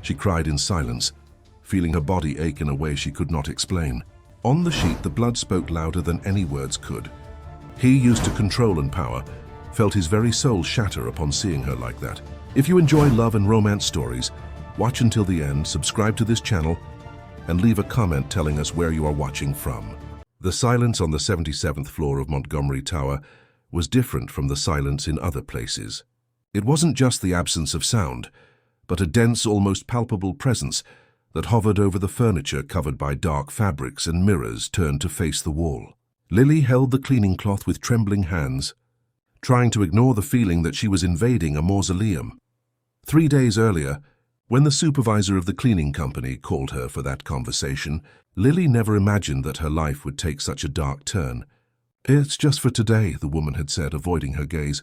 She cried in silence, feeling her body ache in a way she could not explain. On the sheet, the blood spoke louder than any words could. He, used to control and power, felt his very soul shatter upon seeing her like that. If you enjoy love and romance stories, watch until the end, subscribe to this channel, and leave a comment telling us where you are watching from. The silence on the 77th floor of Montgomery Tower was different from the silence in other places. It wasn't just the absence of sound, but a dense, almost palpable presence that hovered over the furniture covered by dark fabrics and mirrors turned to face the wall. Lily held the cleaning cloth with trembling hands, trying to ignore the feeling that she was invading a mausoleum. 3 days earlier, when the supervisor of the cleaning company called her for that conversation, Lily never imagined that her life would take such a dark turn. "It's just for today," the woman had said, avoiding her gaze.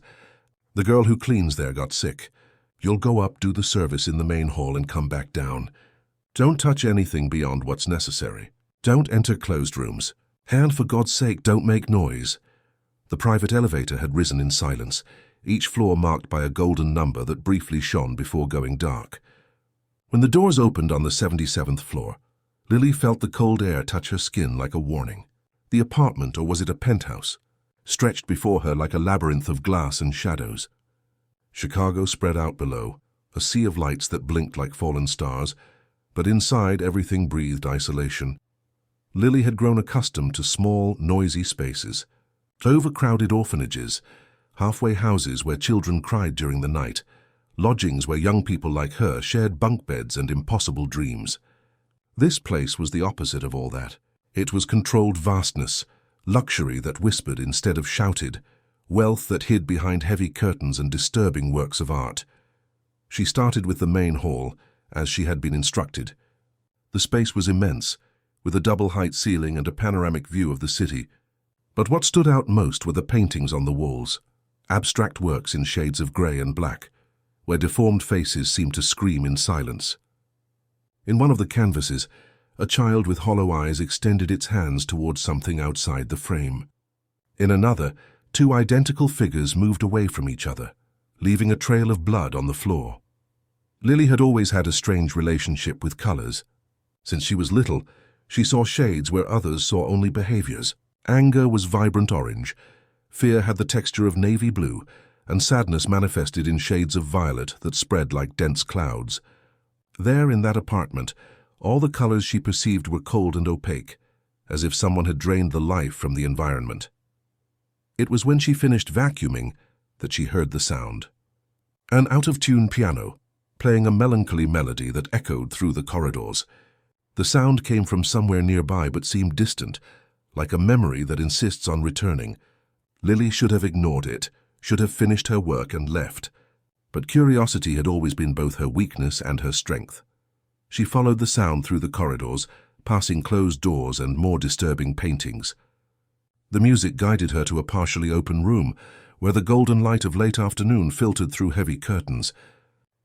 "The girl who cleans there got sick. You'll go up, do the service in the main hall, and come back down. Don't touch anything beyond what's necessary. Don't enter closed rooms. And for God's sake, don't make noise." The private elevator had risen in silence, each floor marked by a golden number that briefly shone before going dark. When the doors opened on the 77th floor, Lily felt the cold air touch her skin like a warning. The apartment, or was it a penthouse, stretched before her like a labyrinth of glass and shadows. Chicago spread out below, a sea of lights that blinked like fallen stars, but inside everything breathed isolation. Lily had grown accustomed to small, noisy spaces, overcrowded orphanages, halfway houses where children cried during the night, lodgings where young people like her shared bunk beds and impossible dreams. This place was the opposite of all that. It was controlled vastness, luxury that whispered instead of shouted, wealth that hid behind heavy curtains and disturbing works of art. She started with the main hall, as she had been instructed. The space was immense, with a double-height ceiling and a panoramic view of the city. But what stood out most were the paintings on the walls, abstract works in shades of grey and black, where deformed faces seemed to scream in silence. In one of the canvases, a child with hollow eyes extended its hands towards something outside the frame. In another, 2 identical figures moved away from each other, leaving a trail of blood on the floor. Lily had always had a strange relationship with colors. Since she was little, she saw shades where others saw only behaviors. Anger was vibrant orange, fear had the texture of navy blue, and sadness manifested in shades of violet that spread like dense clouds. There in that apartment, all the colors she perceived were cold and opaque, as if someone had drained the life from the environment. It was when she finished vacuuming that she heard the sound. An out-of-tune piano, playing a melancholy melody that echoed through the corridors. The sound came from somewhere nearby but seemed distant, like a memory that insists on returning. Lily should have ignored it, should have finished her work and left. But curiosity had always been both her weakness and her strength. She followed the sound through the corridors, passing closed doors and more disturbing paintings. The music guided her to a partially open room, where the golden light of late afternoon filtered through heavy curtains.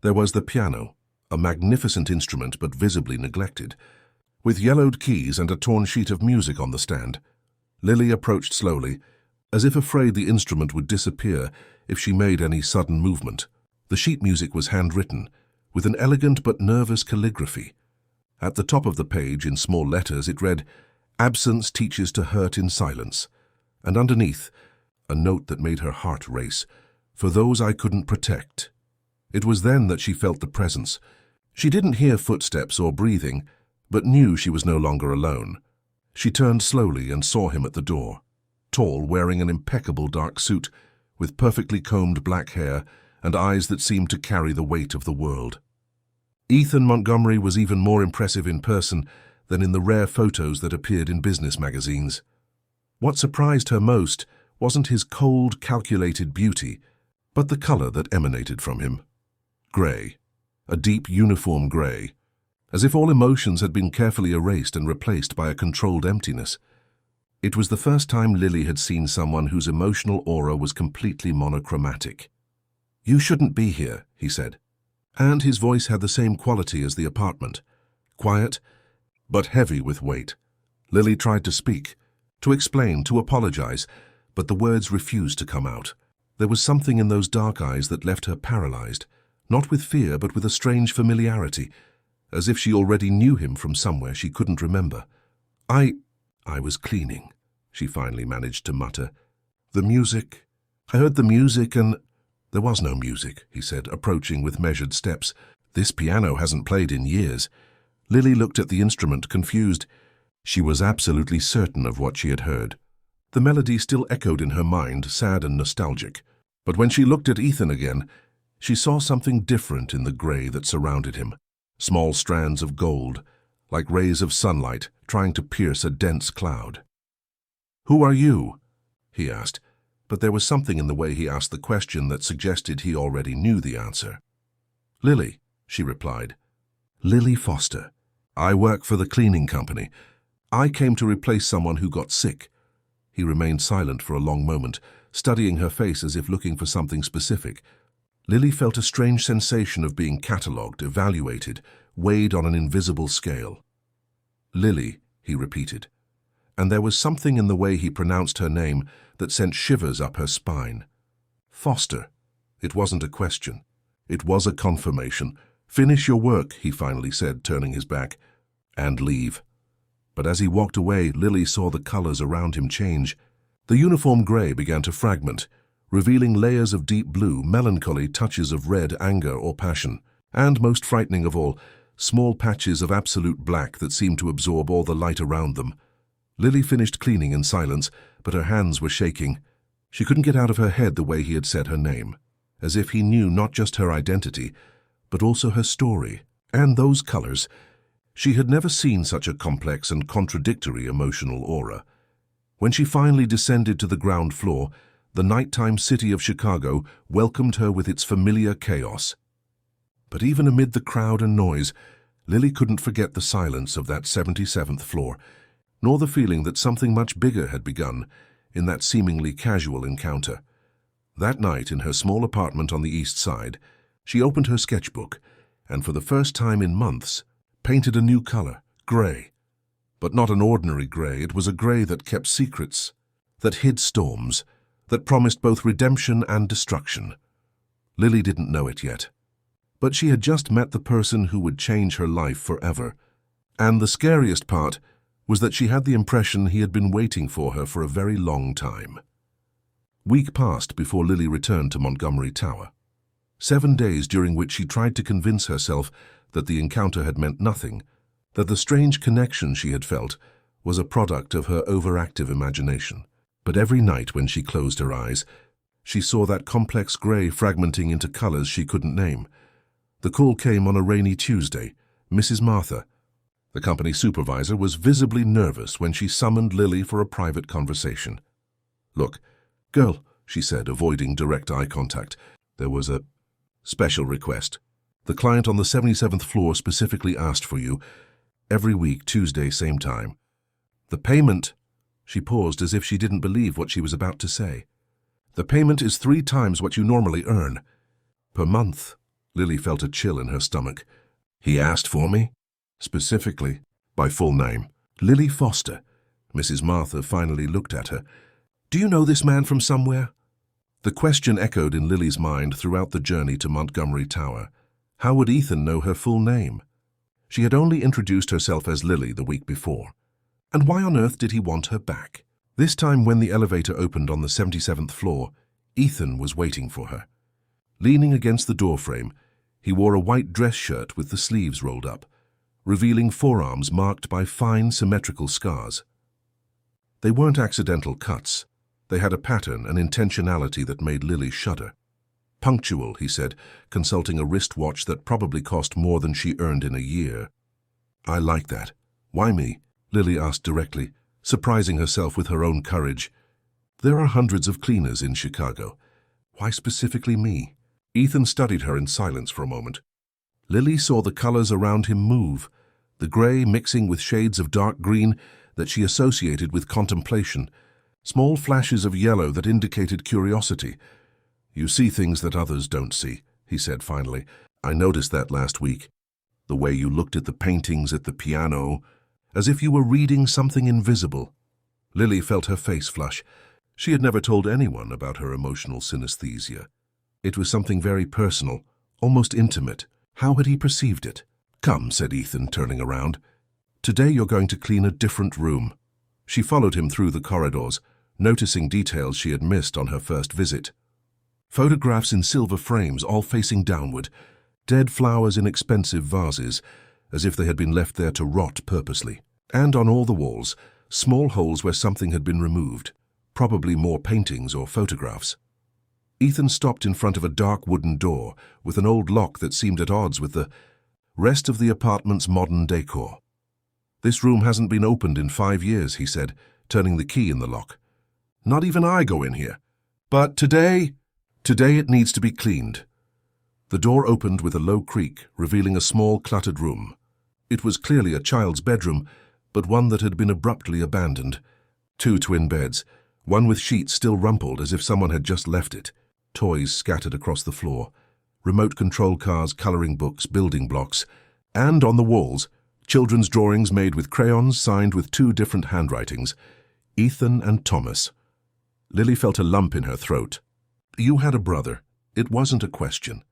There was the piano, a magnificent instrument but visibly neglected, with yellowed keys and a torn sheet of music on the stand. Lily approached slowly, as if afraid the instrument would disappear if she made any sudden movement. The sheet music was handwritten, with an elegant but nervous calligraphy. At the top of the page, in small letters, it read, "Absence teaches to hurt in silence," and underneath, a note that made her heart race, "For those I couldn't protect." It was then that she felt the presence. She didn't hear footsteps or breathing, but knew she was no longer alone. She turned slowly and saw him at the door, tall, wearing an impeccable dark suit, with perfectly combed black hair and eyes that seemed to carry the weight of the world. Ethan Montgomery was even more impressive in person than in the rare photos that appeared in business magazines. What surprised her most wasn't his cold, calculated beauty, but the color that emanated from him. Gray, a deep uniform gray, as if all emotions had been carefully erased and replaced by a controlled emptiness. It was the first time Lily had seen someone whose emotional aura was completely monochromatic. "You shouldn't be here," he said. And his voice had the same quality as the apartment, quiet, but heavy with weight. Lily tried to speak, to explain, to apologize, but the words refused to come out. There was something in those dark eyes that left her paralyzed, not with fear but with a strange familiarity, as if she already knew him from somewhere she couldn't remember. I was cleaning," she finally managed to mutter. "The music. I heard the music and—" "There was no music," he said, approaching with measured steps. "This piano hasn't played in years." Lily looked at the instrument, confused. She was absolutely certain of what she had heard. The melody still echoed in her mind, sad and nostalgic. But when she looked at Ethan again, she saw something different in the grey that surrounded him. Small strands of gold, like rays of sunlight trying to pierce a dense cloud. "Who are you?" he asked, but there was something in the way he asked the question that suggested he already knew the answer. "Lily," she replied. "Lily Foster. I work for the cleaning company. I came to replace someone who got sick." He remained silent for a long moment, studying her face as if looking for something specific. Lily felt a strange sensation of being catalogued, evaluated, weighed on an invisible scale. "Lily," he repeated, and there was something in the way he pronounced her name that sent shivers up her spine. Foster. It wasn't a question. It was a confirmation. "Finish your work," he finally said, turning his back, "and leave." But as he walked away, Lily saw the colors around him change. The uniform gray began to fragment, revealing layers of deep blue, melancholy touches of red, anger or passion, and, most frightening of all, small patches of absolute black that seemed to absorb all the light around them. Lily finished cleaning in silence, but her hands were shaking. She couldn't get out of her head the way he had said her name, as if he knew not just her identity, but also her story, and those colors. She had never seen such a complex and contradictory emotional aura. When she finally descended to the ground floor, the nighttime city of Chicago welcomed her with its familiar chaos. But even amid the crowd and noise, Lily couldn't forget the silence of that 77th floor, nor the feeling that something much bigger had begun in that seemingly casual encounter. That night, in her small apartment on the East Side, she opened her sketchbook and, for the first time in months, painted a new color, gray. But not an ordinary gray. It was a gray that kept secrets, that hid storms, that promised both redemption and destruction. Lily didn't know it yet, but she had just met the person who would change her life forever. And the scariest part was that she had the impression he had been waiting for her for a very long time. Week passed before Lily returned to Montgomery Tower. 7 days during which she tried to convince herself that the encounter had meant nothing, that the strange connection she had felt was a product of her overactive imagination. But every night when she closed her eyes, she saw that complex gray fragmenting into colors she couldn't name. The call came on a rainy Tuesday. Mrs. Martha, the company supervisor, was visibly nervous when she summoned Lily for a private conversation. "Look, girl," she said, avoiding direct eye contact, "there was a special request. The client on the 77th floor specifically asked for you. Every week, Tuesday, same time. The payment—" She paused as if she didn't believe what she was about to say. "The payment is 3 times what you normally earn. Per month." Lily felt a chill in her stomach. "He asked for me?" "Specifically, by full name. Lily Foster." Mrs. Martha finally looked at her. "Do you know this man from somewhere?" The question echoed in Lily's mind throughout the journey to Montgomery Tower. How would Ethan know her full name? She had only introduced herself as Lily the week before. And why on earth did he want her back? This time, when the elevator opened on the 77th floor, Ethan was waiting for her. Leaning against the doorframe, he wore a white dress shirt with the sleeves rolled up, revealing forearms marked by fine, symmetrical scars. They weren't accidental cuts. They had a pattern, an intentionality that made Lily shudder. "Punctual," he said, consulting a wristwatch that probably cost more than she earned in a year. "I like that. Why me?" Lily asked directly, surprising herself with her own courage. "There are hundreds of cleaners in Chicago. Why specifically me?" Ethan studied her in silence for a moment. Lily saw the colors around him move, the gray mixing with shades of dark green that she associated with contemplation, small flashes of yellow that indicated curiosity. "You see things that others don't see," he said finally. "I noticed that last week. The way you looked at the paintings, at the piano, as if you were reading something invisible." Lily felt her face flush. She had never told anyone about her emotional synesthesia. It was something very personal, almost intimate. How had he perceived it? "Come," said Ethan, turning around. "Today you're going to clean a different room." She followed him through the corridors, noticing details she had missed on her first visit. Photographs in silver frames, all facing downward, dead flowers in expensive vases, as if they had been left there to rot purposely. And on all the walls, small holes where something had been removed, probably more paintings or photographs. Ethan stopped in front of a dark wooden door with an old lock that seemed at odds with the rest of the apartment's modern decor. "This room hasn't been opened in 5 years," he said, turning the key in the lock. "Not even I go in here. But today it needs to be cleaned." The door opened with a low creak, revealing a small, cluttered room. It was clearly a child's bedroom, but one that had been abruptly abandoned. 2 twin beds, one with sheets still rumpled as if someone had just left it, toys scattered across the floor, remote control cars, coloring books, building blocks, and on the walls, children's drawings made with crayons signed with 2 different handwritings, Ethan and Thomas. Lily felt a lump in her throat. "You had a brother. It wasn't a question."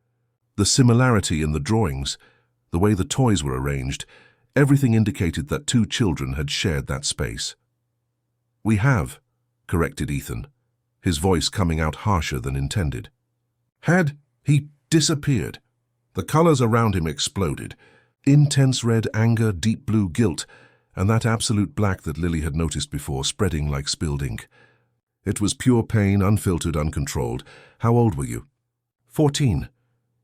The similarity in the drawings, the way the toys were arranged, everything indicated that 2 children had shared that space. "We have," corrected Ethan, his voice coming out harsher than intended. He disappeared. The colors around him exploded. Intense red anger, deep blue guilt, and that absolute black that Lily had noticed before, spreading like spilled ink. It was pure pain, unfiltered, uncontrolled. "How old were you?" 14.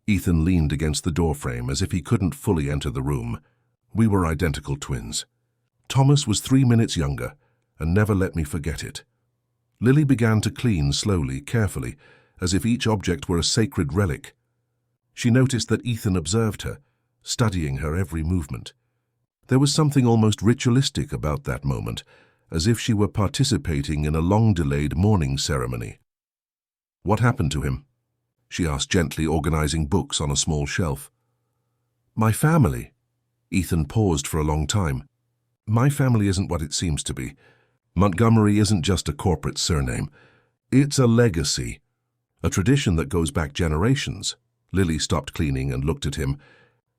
Ethan leaned against the doorframe as if he couldn't fully enter the room. "We were identical twins. Thomas was 3 minutes younger, and never let me forget it." Lily began to clean slowly, carefully, as if each object were a sacred relic. She noticed that Ethan observed her, studying her every movement. There was something almost ritualistic about that moment, as if she were participating in a long-delayed mourning ceremony. "What happened to him?" she asked gently, organizing books on a small shelf. "My family." Ethan paused for a long time. "My family isn't what it seems to be. Montgomery isn't just a corporate surname. It's a legacy, a tradition that goes back generations." Lily stopped cleaning and looked at him.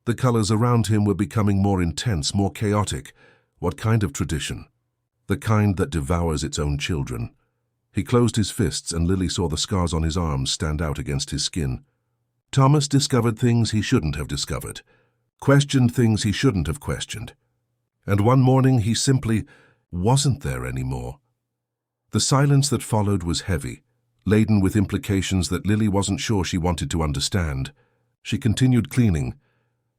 The colors around him were becoming more intense, more chaotic. What kind of tradition? The kind that devours its own children. He closed his fists, and Lily saw the scars on his arms stand out against his skin. Thomas discovered things he shouldn't have discovered, questioned things he shouldn't have questioned. And one morning he simply wasn't there anymore. The silence that followed was heavy, laden with implications that Lily wasn't sure she wanted to understand. She continued cleaning,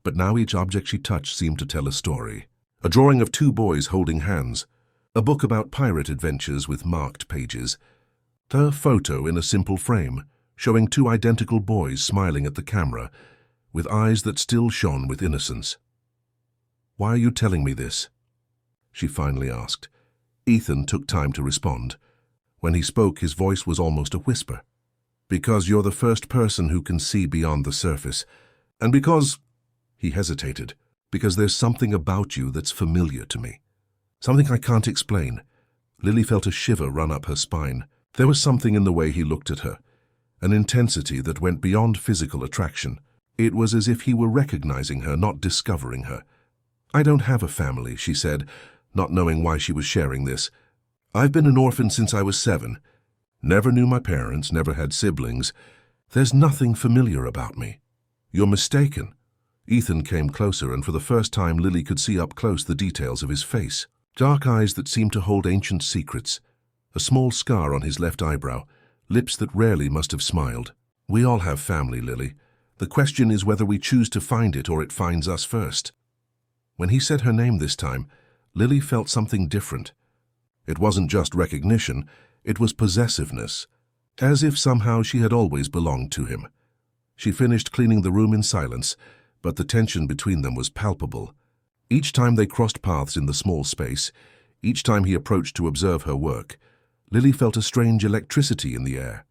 but now each object she touched seemed to tell a story. A drawing of 2 boys holding hands, a book about pirate adventures with marked pages, a photo in a simple frame, showing 2 identical boys smiling at the camera, with eyes that still shone with innocence. "Why are you telling me this?" she finally asked. Ethan took time to respond. When he spoke, his voice was almost a whisper. "Because you're the first person who can see beyond the surface, and because—" he hesitated, "because there's something about you that's familiar to me. Something I can't explain." Lily felt a shiver run up her spine. There was something in the way he looked at her, an intensity that went beyond physical attraction. It was as if he were recognizing her, not discovering her. "I don't have a family," she said, not knowing why she was sharing this. "I've been an orphan since I was 7. Never knew my parents, never had siblings. There's nothing familiar about me." "You're mistaken." Ethan came closer, and for the first time Lily could see up close the details of his face. Dark eyes that seemed to hold ancient secrets, a small scar on his left eyebrow, lips that rarely must have smiled. "We all have family, Lily. The question is whether we choose to find it or it finds us first." When he said her name this time, Lily felt something different. It wasn't just recognition, it was possessiveness, as if somehow she had always belonged to him. She finished cleaning the room in silence, but the tension between them was palpable. Each time they crossed paths in the small space, each time he approached to observe her work, Lily felt a strange electricity in the air.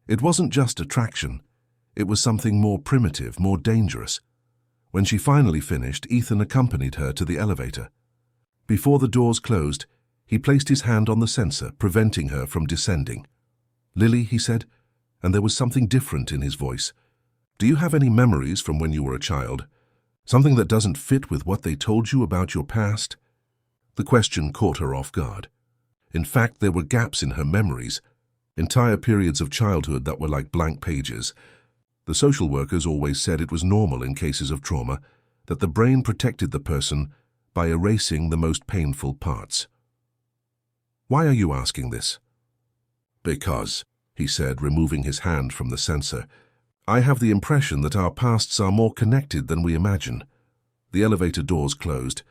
It wasn't just attraction, it was something more primitive, more dangerous. When she finally finished, Ethan accompanied her to the elevator. Before the doors closed, he placed his hand on the sensor, preventing her from descending. "Lily," he said, and there was something different in his voice. "Do you have any memories from when you were a child? Something that doesn't fit with what they told you about your past? The question caught her off guard. In fact, there were gaps in her memories, entire periods of childhood that were like blank pages. The social workers always said it was normal in cases of trauma, that the brain protected the person by erasing the most painful parts. "Why are you asking this?" "Because," he said, removing his hand from the sensor, "I have the impression that our pasts are more connected than we imagine." The elevator doors closed,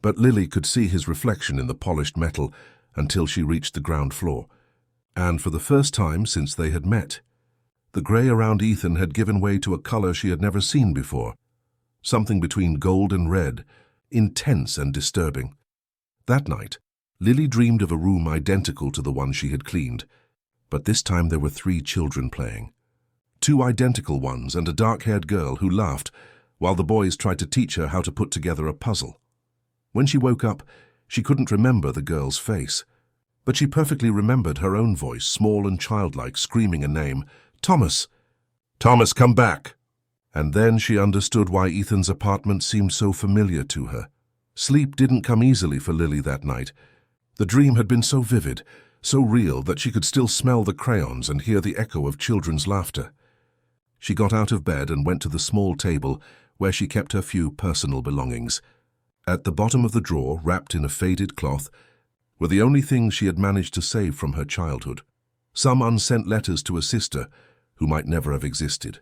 but Lily could see his reflection in the polished metal until she reached the ground floor. And for the first time since they had met, the grey around Ethan had given way to a color she had never seen before. Something between gold and red, intense and disturbing. That night, Lily dreamed of a room identical to the one she had cleaned, but this time there were 3 children playing. 2 identical ones and a dark-haired girl who laughed while the boys tried to teach her how to put together a puzzle. When she woke up, she couldn't remember the girl's face, but she perfectly remembered her own voice, small and childlike, screaming a name, "Thomas! Thomas, come back!" And then she understood why Ethan's apartment seemed so familiar to her. Sleep didn't come easily for Lily that night. The dream had been so vivid, so real that she could still smell the crayons and hear the echo of children's laughter. She got out of bed and went to the small table where she kept her few personal belongings. At the bottom of the drawer, wrapped in a faded cloth, were the only things she had managed to save from her childhood. Some unsent letters to a sister who might never have existed,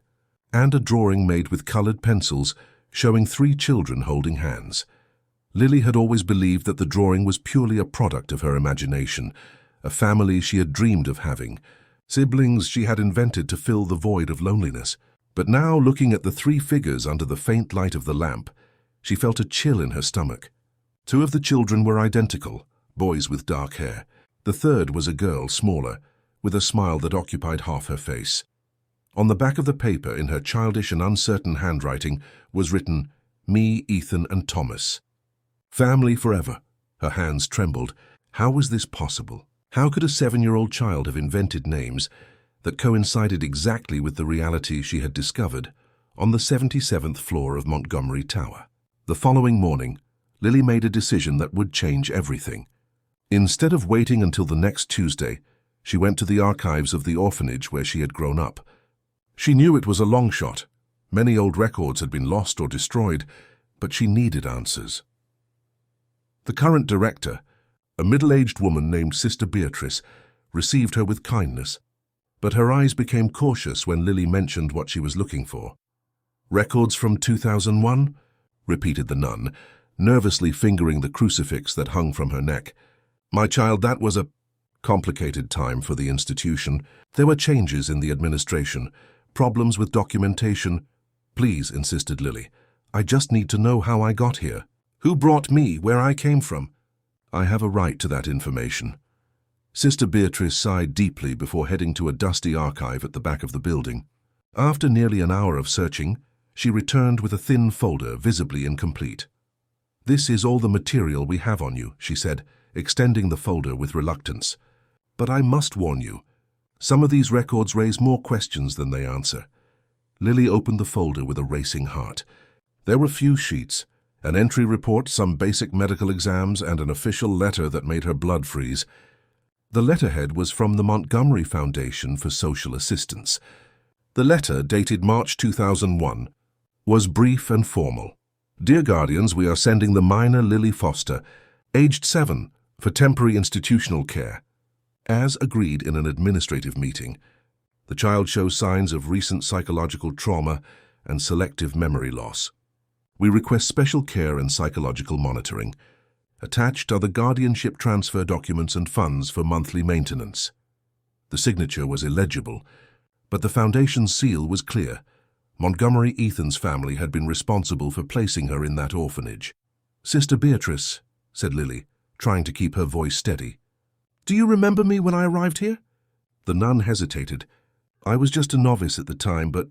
and a drawing made with colored pencils showing 3 children holding hands. Lily had always believed that the drawing was purely a product of her imagination, a family she had dreamed of having, siblings she had invented to fill the void of loneliness. But now, looking at the 3 figures under the faint light of the lamp, she felt a chill in her stomach. 2 of the children were identical, boys with dark hair. The third was a girl, smaller, with a smile that occupied half her face. On the back of the paper, in her childish and uncertain handwriting, was written, "Me, Ethan, and Thomas. Family forever." Her hands trembled. How was this possible? How could a 7-year-old child have invented names that coincided exactly with the reality she had discovered on the 77th floor of Montgomery Tower? The following morning, Lily made a decision that would change everything. Instead of waiting until the next Tuesday, she went to the archives of the orphanage where she had grown up. She knew it was a long shot. Many old records had been lost or destroyed, but she needed answers. The current director, a middle-aged woman named Sister Beatrice, received her with kindness, but her eyes became cautious when Lily mentioned what she was looking for. "Records from 2001?" repeated the nun, nervously fingering the crucifix that hung from her neck. "My child, that was a complicated time for the institution. There were changes in the administration, problems with documentation." "Please," insisted Lily, "I just need to know how I got here. Who brought me, where I came from?" "I have a right to that information." Sister Beatrice sighed deeply before heading to a dusty archive at the back of the building. After nearly an hour of searching, she returned with a thin folder, visibly incomplete. "This is all the material we have on you," she said, extending the folder with reluctance. "But I must warn you, some of these records raise more questions than they answer." Lily opened the folder with a racing heart. There were few sheets, an entry report, some basic medical exams, and an official letter that made her blood freeze. The letterhead was from the Montgomery Foundation for Social Assistance. The letter, dated March 2001, was brief and formal. "Dear guardians, we are sending the minor Lily Foster, aged 7, for temporary institutional care. As agreed in an administrative meeting, the child shows signs of recent psychological trauma and selective memory loss. We request special care and psychological monitoring. Attached are the guardianship transfer documents and funds for monthly maintenance." The signature was illegible, but the foundation's seal was clear. Montgomery Ethan's family had been responsible for placing her in that orphanage. "Sister Beatrice," said Lily, trying to keep her voice steady, "do you remember me when I arrived here?" The nun hesitated. "I was just a novice at the time, but—"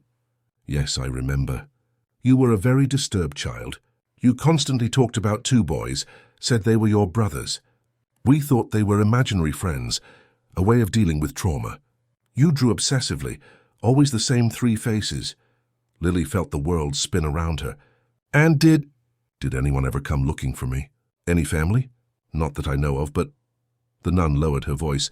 "Yes, I remember. You were a very disturbed child. You constantly talked about 2 boys, said they were your brothers. We thought they were imaginary friends, a way of dealing with trauma. You drew obsessively, always the same 3 faces." Lily felt the world spin around her. And did anyone ever come looking for me? Any family? Not that I know of, but the nun lowered her voice.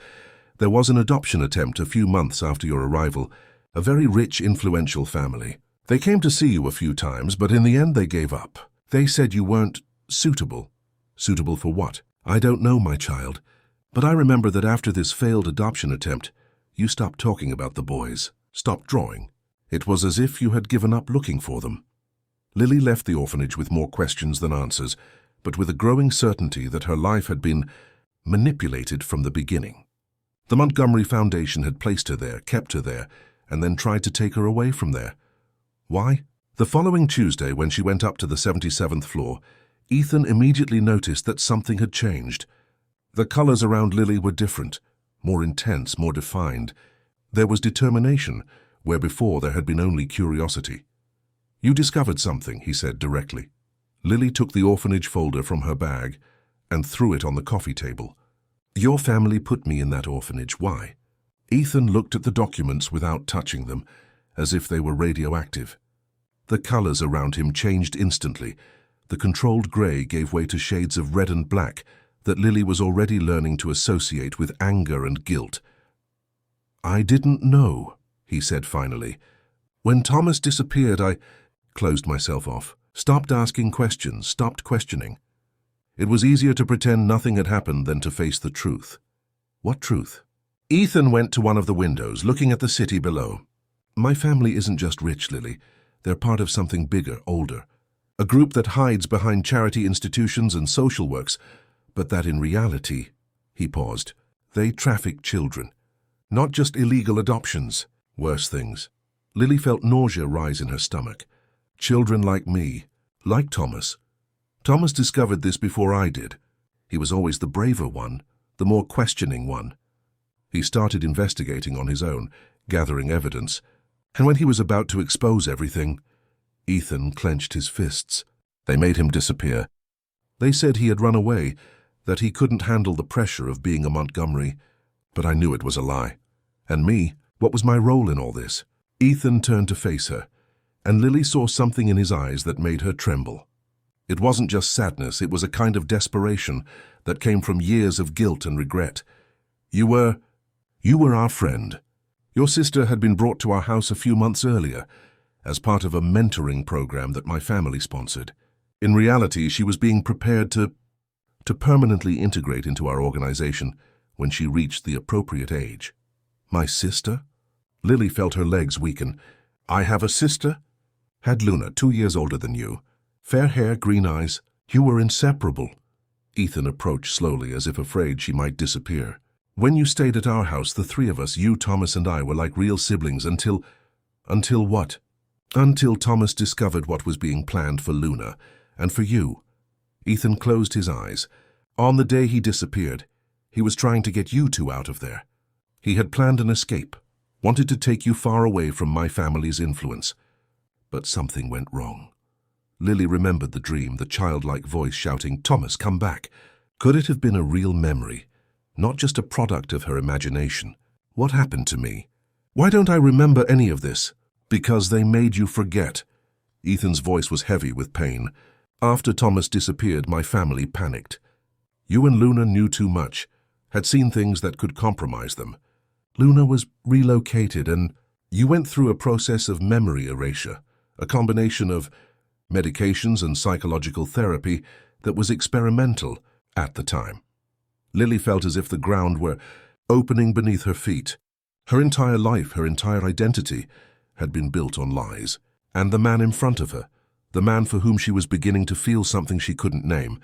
There was an adoption attempt a few months after your arrival, a very rich, influential family. They came to see you a few times, but in the end they gave up. They said you weren't suitable. Suitable for what? I don't know, my child. But I remember that after this failed adoption attempt, you stopped talking about the boys, stopped drawing. It was as if you had given up looking for them. Lily left the orphanage with more questions than answers, but with a growing certainty that her life had been manipulated from the beginning. The Montgomery Foundation had placed her there, kept her there, and then tried to take her away from there. Why? The following Tuesday, when she went up to the 77th floor, Ethan immediately noticed that something had changed. The colors around Lily were different, more intense, more defined. There was determination, where before there had been only curiosity. You discovered something, he said directly. Lily took the orphanage folder from her bag and threw it on the coffee table. Your family put me in that orphanage. Why? Ethan looked at the documents without touching them, as if they were radioactive. The colors around him changed instantly. The controlled gray gave way to shades of red and black that Lily was already learning to associate with anger and guilt. I didn't know, he said finally. When Thomas disappeared, I closed myself off, stopped asking questions, stopped questioning. It was easier to pretend nothing had happened than to face the truth. What truth? Ethan went to one of the windows, looking at the city below. My family isn't just rich, Lily. They're part of something bigger, older. A group that hides behind charity institutions and social works, but that in reality, he paused, they traffic children. Not just illegal adoptions, worse things. Lily felt nausea rise in her stomach. Children like me, like Thomas. Thomas discovered this before I did. He was always the braver one, the more questioning one. He started investigating on his own, gathering evidence, and when he was about to expose everything, Ethan clenched his fists. They made him disappear. They said he had run away, that he couldn't handle the pressure of being a Montgomery, but I knew it was a lie. And me, what was my role in all this? Ethan turned to face her, and Lily saw something in his eyes that made her tremble. It wasn't just sadness, it was a kind of desperation that came from years of guilt and regret. You were our friend. Your sister had been brought to our house a few months earlier, as part of a mentoring program that my family sponsored. In reality, she was being prepared to permanently integrate into our organization when she reached the appropriate age. My sister? Lily felt her legs weaken. I have a sister? Had Luna, 2 years older than you. Fair hair, green eyes. You were inseparable. Ethan approached slowly, as if afraid she might disappear. When you stayed at our house, the three of us, you, Thomas, and I, were like real siblings until what? Until Thomas discovered what was being planned for Luna, and for you. Ethan closed his eyes. On the day he disappeared, he was trying to get you two out of there. He had planned an escape, wanted to take you far away from my family's influence. But something went wrong. Lily remembered the dream, the childlike voice shouting, Thomas, come back. Could it have been a real memory, not just a product of her imagination? What happened to me? Why don't I remember any of this? Because they made you forget. Ethan's voice was heavy with pain. After Thomas disappeared, my family panicked. You and Luna knew too much, had seen things that could compromise them. Luna was relocated and you went through a process of memory erasure, a combination of medications and psychological therapy that was experimental at the time. Lily felt as if the ground were opening beneath her feet. Her entire life, her entire identity, had been built on lies. And the man in front of her, the man for whom she was beginning to feel something she couldn't name,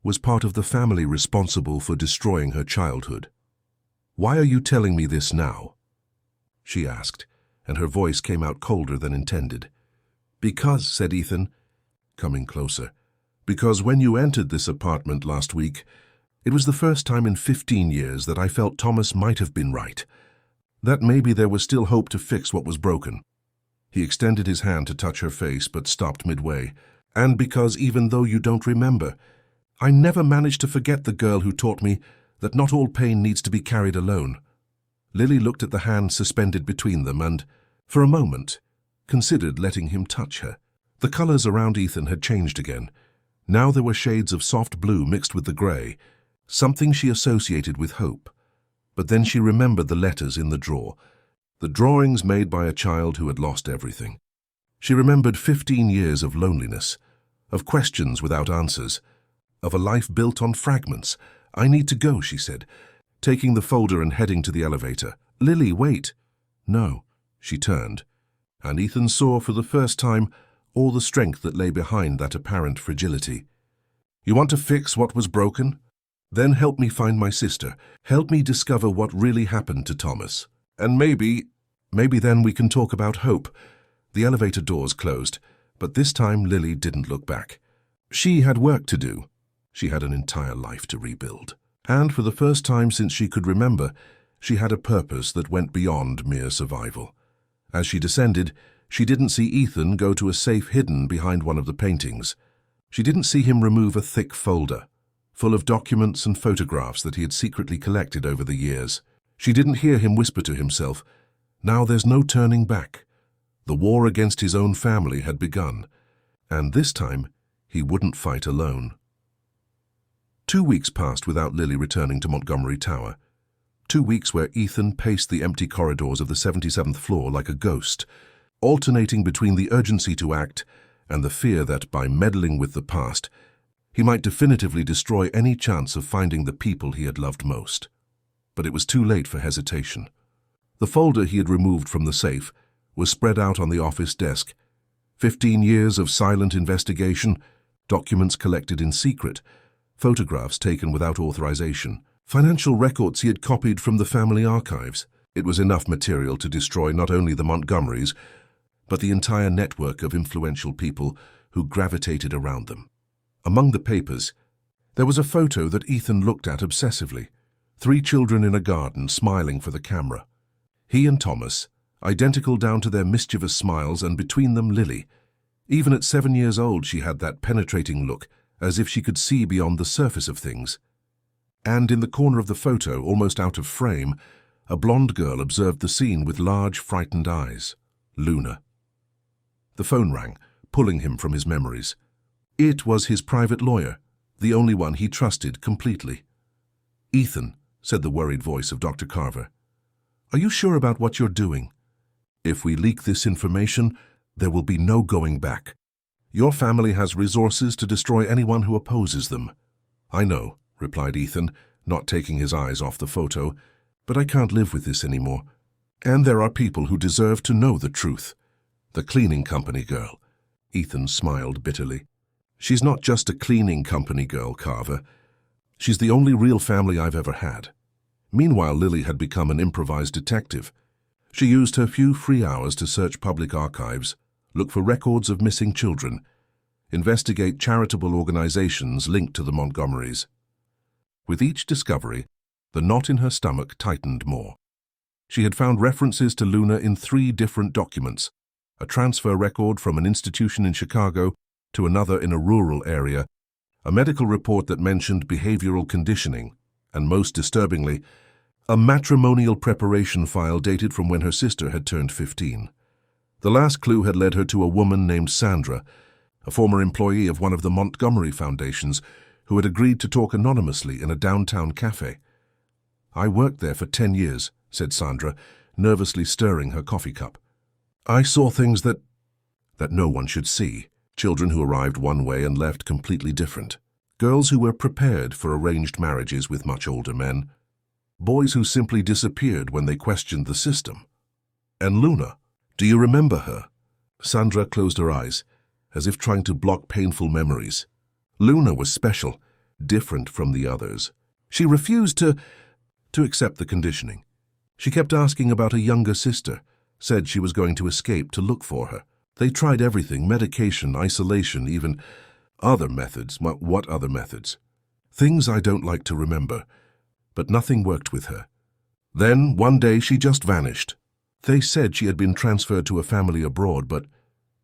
was part of the family responsible for destroying her childhood. Why are you telling me this now? She asked, and her voice came out colder than intended. Because, said Ethan, coming closer, because when you entered this apartment last week, it was the first time in 15 years that I felt Thomas might have been right, that maybe there was still hope to fix what was broken. He extended his hand to touch her face but stopped midway, and because even though you don't remember, I never managed to forget the girl who taught me that not all pain needs to be carried alone. Lily looked at the hand suspended between them and, for a moment, considered letting him touch her. The colors around Ethan had changed again. Now there were shades of soft blue mixed with the gray, something she associated with hope. But then she remembered the letters in the drawer, the drawings made by a child who had lost everything. She remembered 15 years of loneliness, of questions without answers, of a life built on fragments. "I need to go," she said, taking the folder and heading to the elevator. "Lily, wait." "No." She turned, and Ethan saw for the first time all the strength that lay behind that apparent fragility. "You want to fix what was broken? Then help me find my sister. Help me discover what really happened to Thomas. And maybe then we can talk about hope." The elevator doors closed, but this time Lily didn't look back. She had work to do. She had an entire life to rebuild. And for the first time since she could remember, she had a purpose that went beyond mere survival. As she descended, she didn't see Ethan go to a safe hidden behind one of the paintings. She didn't see him remove a thick folder, full of documents and photographs that he had secretly collected over the years. She didn't hear him whisper to himself, "Now there's no turning back." The war against his own family had begun, and this time he wouldn't fight alone. 2 weeks passed without Lily returning to Montgomery Tower. 2 weeks where Ethan paced the empty corridors of the 77th floor like a ghost, alternating between the urgency to act and the fear that, by meddling with the past, he might definitively destroy any chance of finding the people he had loved most. But it was too late for hesitation. The folder he had removed from the safe was spread out on the office desk. 15 years of silent investigation, documents collected in secret, photographs taken without authorization, financial records he had copied from the family archives. It was enough material to destroy not only the Montgomerys, but the entire network of influential people who gravitated around them. Among the papers, there was a photo that Ethan looked at obsessively. 3 children in a garden smiling for the camera. He and Thomas, identical down to their mischievous smiles, and between them Lily. Even at 7 years old she had that penetrating look, as if she could see beyond the surface of things. And in the corner of the photo, almost out of frame, a blonde girl observed the scene with large, frightened eyes. Luna. The phone rang, pulling him from his memories. It was his private lawyer, the only one he trusted completely. "Ethan," said the worried voice of Dr. Carver, "are you sure about what you're doing? If we leak this information, there will be no going back. Your family has resources to destroy anyone who opposes them." "I know," replied Ethan, not taking his eyes off the photo, "but I can't live with this anymore. And there are people who deserve to know the truth." "The cleaning company girl." Ethan smiled bitterly. "She's not just a cleaning company girl, Carver. She's the only real family I've ever had." Meanwhile, Lily had become an improvised detective. She used her few free hours to search public archives, look for records of missing children, investigate charitable organizations linked to the Montgomerys. With each discovery, the knot in her stomach tightened more. She had found references to Luna in 3 different documents, a transfer record from an institution in Chicago to another in a rural area, a medical report that mentioned behavioral conditioning, and most disturbingly, a matrimonial preparation file dated from when her sister had turned 15. The last clue had led her to a woman named Sandra, a former employee of one of the Montgomery foundations, who had agreed to talk anonymously in a downtown cafe. "I worked there for 10 years, said Sandra, nervously stirring her coffee cup. "I saw things that no one should see. Children who arrived one way and left completely different. Girls who were prepared for arranged marriages with much older men. Boys who simply disappeared when they questioned the system. And Luna, do you remember her?" Sandra closed her eyes, as if trying to block painful memories. Luna was special, different from the others. She refused to accept the conditioning. She kept asking about a younger sister, said she was going to escape to look for her. They tried everything, medication, isolation, even other methods. What other methods? Things I don't like to remember. But nothing worked with her. Then, one day, she just vanished. They said she had been transferred to a family abroad, but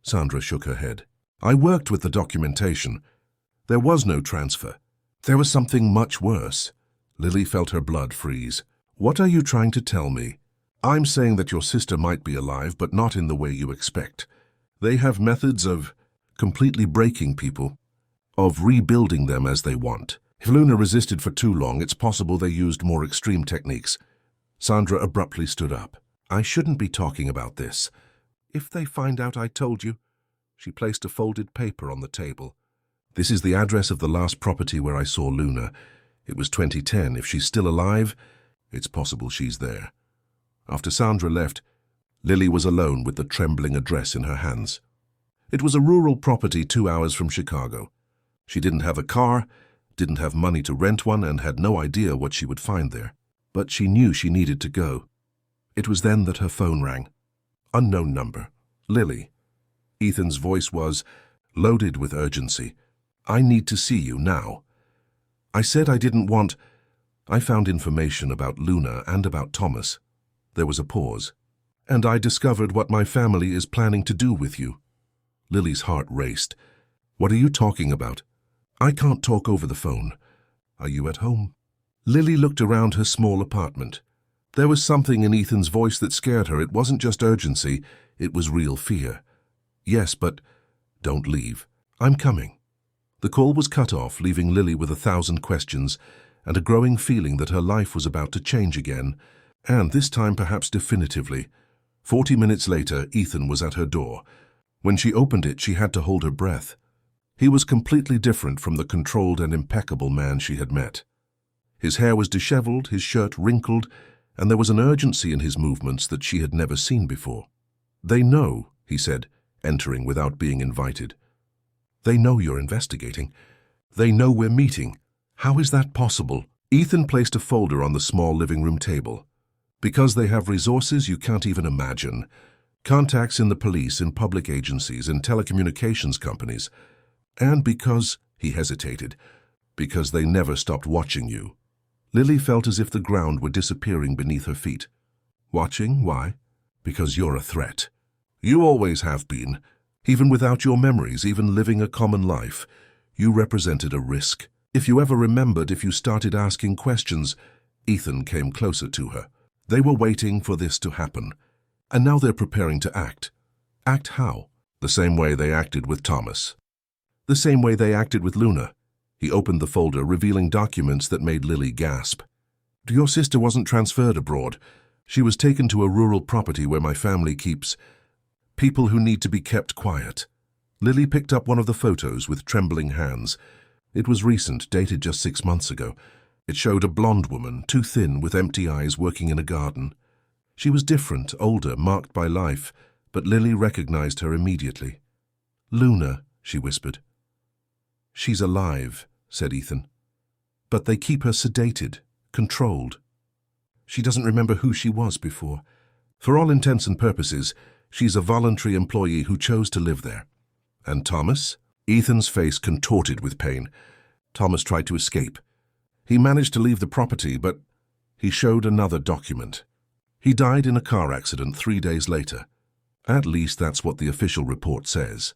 Sandra shook her head. "I worked with the documentation. There was no transfer. There was something much worse." Lily felt her blood freeze. "What are you trying to tell me?" "I'm saying that your sister might be alive, but not in the way you expect. They have methods of completely breaking people, of rebuilding them as they want. If Luna resisted for too long, it's possible they used more extreme techniques. Sandra abruptly stood up. I shouldn't be talking about this. If they find out I told you. She placed a folded paper on the table. This is the address of the last property where I saw Luna. It was 2010. If she's still alive, it's possible she's there. After Sandra left, Lily was alone with the trembling address in her hands. It was a rural property 2 hours from Chicago. She didn't have a car, didn't have money to rent one, and had no idea what she would find there. But she knew she needed to go. It was then that her phone rang. Unknown number. Lily. Ethan's voice was loaded with urgency. I need to see you now. I said I didn't want... I found information about Luna and about Thomas. There was a pause. And I discovered what my family is planning to do with you. Lily's heart raced. What are you talking about? I can't talk over the phone. Are you at home? Lily looked around her small apartment. There was something in Ethan's voice that scared her. It wasn't just urgency, it was real fear. Yes, but don't leave. I'm coming. The call was cut off, leaving Lily with 1,000 questions and a growing feeling that her life was about to change again, and this time perhaps definitively. 40 minutes later, Ethan was at her door. When she opened it, she had to hold her breath. He was completely different from the controlled and impeccable man she had met. His hair was disheveled, his shirt wrinkled, and there was an urgency in his movements that she had never seen before. They know, he said, entering without being invited. They know you're investigating. They know we're meeting. How is that possible? Ethan placed a folder on the small living room table. Because they have resources you can't even imagine. Contacts in the police, in public agencies, in telecommunications companies. And because, he hesitated, because they never stopped watching you. Lily felt as if the ground were disappearing beneath her feet. Watching? Why? Because you're a threat. You always have been. Even without your memories, even living a common life, you represented a risk. If you ever remembered, if you started asking questions, Ethan came closer to her. They were waiting for this to happen. And now they're preparing to act. Act how? The same way they acted with Thomas. The same way they acted with Luna. He opened the folder, revealing documents that made Lily gasp. Your sister wasn't transferred abroad. She was taken to a rural property where my family keeps people who need to be kept quiet. Lily picked up one of the photos with trembling hands. It was recent, dated just 6 months ago. It showed a blonde woman, too thin, with empty eyes, working in a garden. She was different, older, marked by life, but Lily recognized her immediately. Luna, she whispered. She's alive, said Ethan. But they keep her sedated, controlled. She doesn't remember who she was before. For all intents and purposes, she's a voluntary employee who chose to live there. And Thomas? Ethan's face contorted with pain. Thomas tried to escape. He managed to leave the property, but he showed another document. He died in a car accident 3 days later. At least that's what the official report says.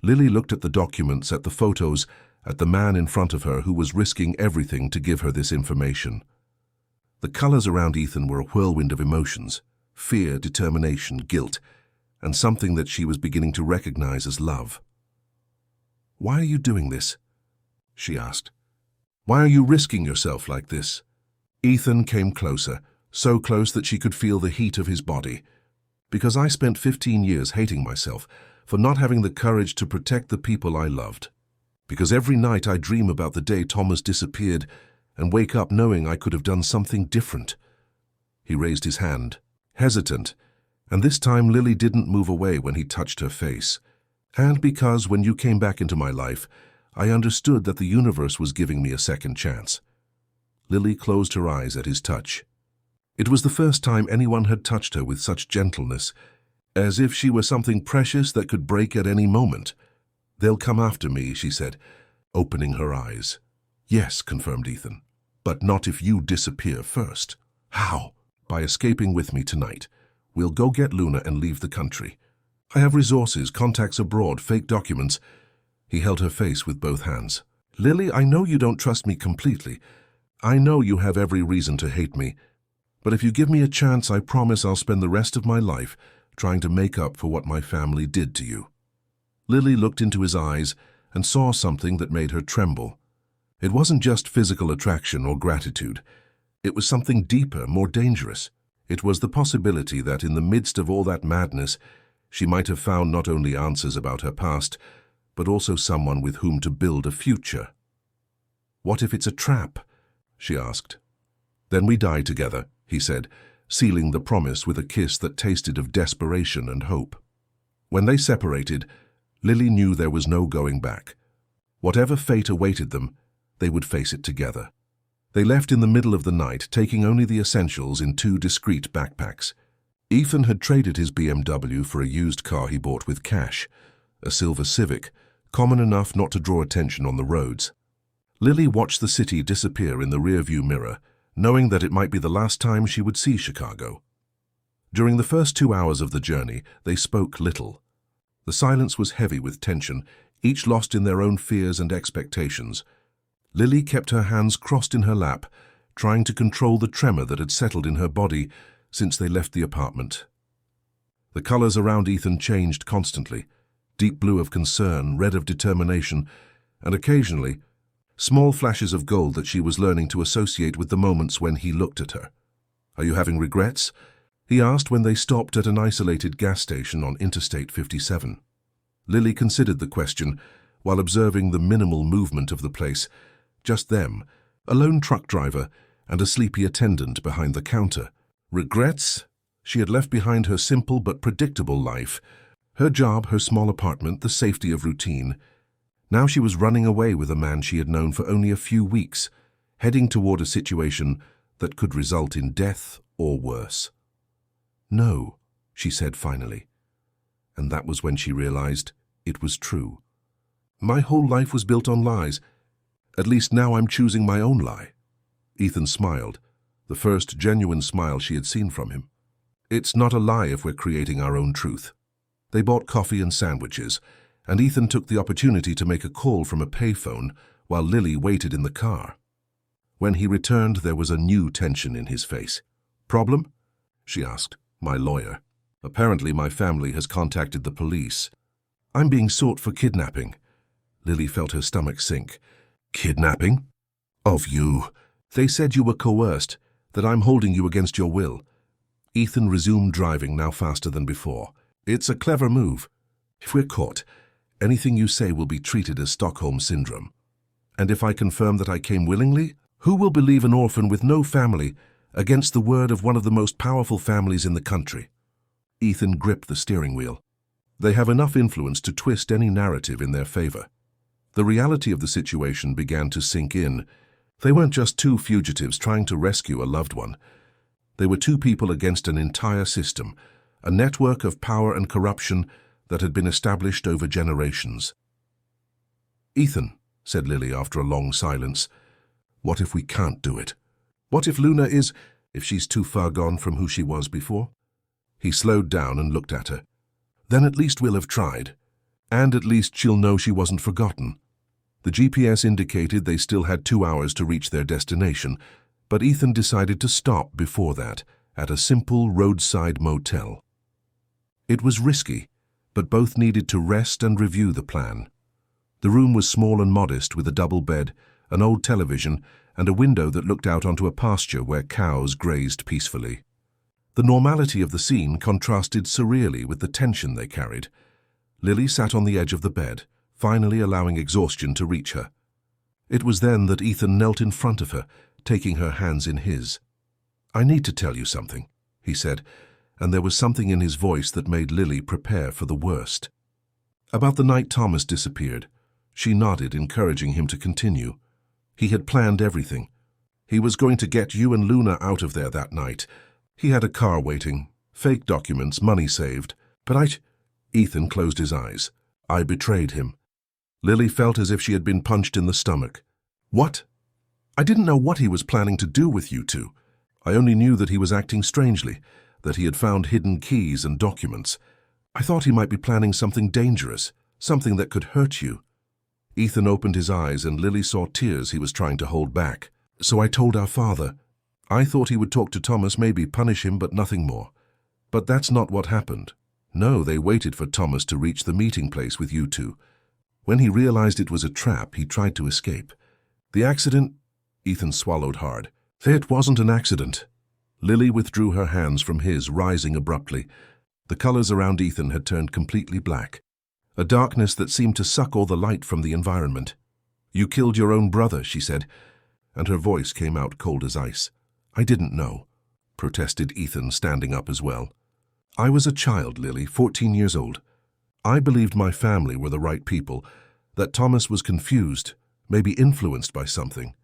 Lily looked at the documents, at the photos, at the man in front of her who was risking everything to give her this information. The colors around Ethan were a whirlwind of emotions, fear, determination, guilt, and something that she was beginning to recognize as love. Why are you doing this? She asked. Why are you risking yourself like this? Ethan came closer, so close that she could feel the heat of his body. Because I spent 15 years hating myself for not having the courage to protect the people I loved. Because every night I dream about the day Thomas disappeared and wake up knowing I could have done something different. He raised his hand, hesitant, and this time Lily didn't move away when he touched her face. And because when you came back into my life, I understood that the universe was giving me a second chance. Lily closed her eyes at his touch. It was the first time anyone had touched her with such gentleness, as if she were something precious that could break at any moment. They'll come after me, she said, opening her eyes. Yes, confirmed Ethan, but not if you disappear first. How? By escaping with me tonight. We'll go get Luna and leave the country. I have resources, contacts abroad, fake documents. He held her face with both hands. Lily, I know you don't trust me completely. I know you have every reason to hate me. But if you give me a chance, I promise I'll spend the rest of my life trying to make up for what my family did to you. Lily looked into his eyes and saw something that made her tremble. It wasn't just physical attraction or gratitude. It was something deeper, more dangerous. It was the possibility that in the midst of all that madness, she might have found not only answers about her past, but also someone with whom to build a future. "What if it's a trap?" she asked. "Then we die together," he said, sealing the promise with a kiss that tasted of desperation and hope. When they separated, Lily knew there was no going back. Whatever fate awaited them, they would face it together. They left in the middle of the night, taking only the essentials in 2 discreet backpacks. Ethan had traded his BMW for a used car he bought with cash, a silver Civic, common enough not to draw attention on the roads. Lily watched the city disappear in the rearview mirror, knowing that it might be the last time she would see Chicago. During the first 2 hours of the journey, they spoke little. The silence was heavy with tension, each lost in their own fears and expectations. Lily kept her hands crossed in her lap, trying to control the tremor that had settled in her body since they left the apartment. The colors around Ethan changed constantly, deep blue of concern, red of determination, and occasionally, small flashes of gold that she was learning to associate with the moments when he looked at her. "Are you having regrets?" he asked when they stopped at an isolated gas station on Interstate 57. Lily considered the question while observing the minimal movement of the place. Just them, a lone truck driver and a sleepy attendant behind the counter. Regrets? She had left behind her simple but predictable life. Her job, her small apartment, the safety of routine. Now she was running away with a man she had known for only a few weeks, heading toward a situation that could result in death or worse. "No," she said finally. And that was when she realized it was true. "My whole life was built on lies. At least now I'm choosing my own lie." Ethan smiled, the first genuine smile she had seen from him. "It's not a lie if we're creating our own truth." They bought coffee and sandwiches, and Ethan took the opportunity to make a call from a payphone while Lily waited in the car. When he returned, there was a new tension in his face. "Problem?" she asked. "My lawyer. Apparently my family has contacted the police. I'm being sought for kidnapping." Lily felt her stomach sink. "Kidnapping? Of you? They said you were coerced, that I'm holding you against your will." Ethan resumed driving, now faster than before. "It's a clever move. If we're caught, anything you say will be treated as Stockholm Syndrome. And if I confirm that I came willingly, who will believe an orphan with no family against the word of one of the most powerful families in the country?" Ethan gripped the steering wheel. They have enough influence to twist any narrative in their favor. The reality of the situation began to sink in. They weren't just 2 fugitives trying to rescue a loved one. They were 2 people against an entire system, a network of power and corruption that had been established over generations. "Ethan," said Lily after a long silence, "what if we can't do it? What if Luna if she's too far gone from who she was before?" He slowed down and looked at her. "Then at least we'll have tried. And at least she'll know she wasn't forgotten." The GPS indicated they still had 2 hours to reach their destination, but Ethan decided to stop before that, at a simple roadside motel. It was risky, but both needed to rest and review the plan. The room was small and modest, with a double bed, an old television, and a window that looked out onto a pasture where cows grazed peacefully. The normality of the scene contrasted surreally with the tension they carried. Lily sat on the edge of the bed, finally allowing exhaustion to reach her. It was then that Ethan knelt in front of her, taking her hands in his. "I need to tell you something," he said, and there was something in his voice that made Lily prepare for the worst. "About the night Thomas disappeared." She nodded, encouraging him to continue. "He had planned everything. He was going to get you and Luna out of there that night. He had a car waiting, fake documents, money saved. But Ethan closed his eyes. "I betrayed him." Lily felt as if she had been punched in the stomach. "What?" "I didn't know what he was planning to do with you 2. I only knew that he was acting strangely, that he had found hidden keys and documents. I thought he might be planning something dangerous, something that could hurt you." Ethan opened his eyes and Lily saw tears he was trying to hold back. "So I told our father. I thought he would talk to Thomas, maybe punish him, but nothing more. But that's not what happened. No, they waited for Thomas to reach the meeting place with you two. When he realized it was a trap, he tried to escape. The accident? Ethan swallowed hard. It wasn't an accident. Lily withdrew her hands from his, rising abruptly. The colors around Ethan had turned completely black, a darkness that seemed to suck all the light from the environment. You killed your own brother, she said, and her voice came out cold as ice. I didn't know, protested Ethan, standing up as well. I was a child, Lily, 14 years old. I believed my family were the right people, that Thomas was confused, maybe influenced by something.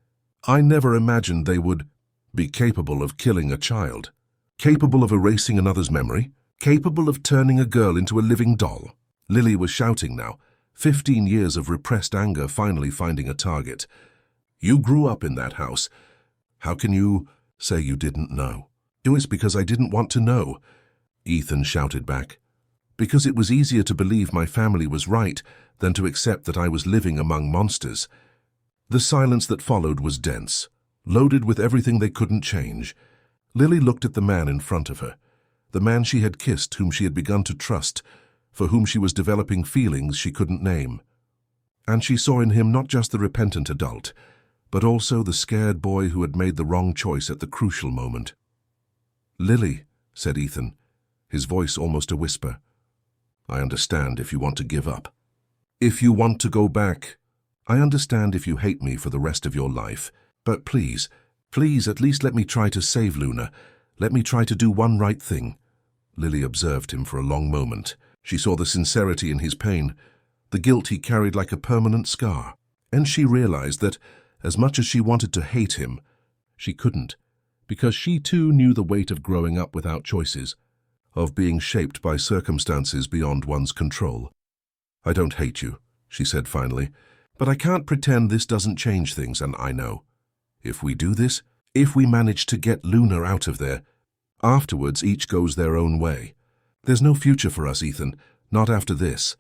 I never imagined they would be capable of killing a child, capable of erasing another's memory, capable of turning a girl into a living doll. Lily was shouting now, 15 years of repressed anger finally finding a target. You grew up in that house. How can you say you didn't know? It was because I didn't want to know, Ethan shouted back. Because it was easier to believe my family was right than to accept that I was living among monsters. The silence that followed was dense, loaded with everything they couldn't change. Lily looked at the man in front of her, the man she had kissed, whom she had begun to trust, for whom she was developing feelings she couldn't name. And she saw in him not just the repentant adult, but also the scared boy who had made the wrong choice at the crucial moment. Lily, said Ethan, his voice almost a whisper. I understand if you want to give up. If you want to go back. I understand if you hate me for the rest of your life. But please, please at least let me try to save Luna. Let me try to do one right thing. Lily observed him for a long moment. She saw the sincerity in his pain, the guilt he carried like a permanent scar. And she realized that, as much as she wanted to hate him, she couldn't, because she too knew the weight of growing up without choices, of being shaped by circumstances beyond one's control. I don't hate you, she said finally, but I can't pretend this doesn't change things, and I know. If we do this, if we manage to get Luna out of there, afterwards each goes their own way. There's no future for us, Ethan, not after this.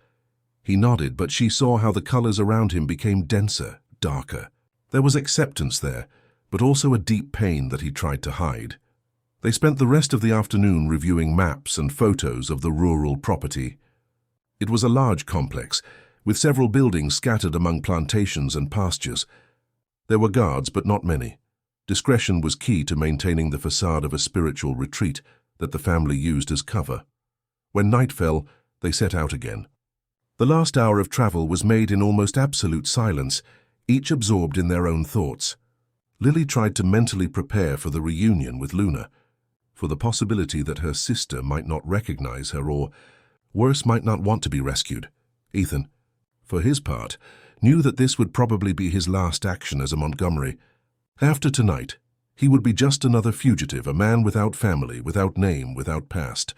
He nodded, but she saw how the colors around him became denser, darker. There was acceptance there, but also a deep pain that he tried to hide. They spent the rest of the afternoon reviewing maps and photos of the rural property. It was a large complex, with several buildings scattered among plantations and pastures. There were guards, but not many. Discretion was key to maintaining the facade of a spiritual retreat that the family used as cover. When night fell, they set out again. The last hour of travel was made in almost absolute silence, each absorbed in their own thoughts. Lily tried to mentally prepare for the reunion with Luna, for the possibility that her sister might not recognize her or, worse, might not want to be rescued. Ethan, for his part, knew that this would probably be his last action as a Montgomery. After tonight, he would be just another fugitive, a man without family, without name, without past.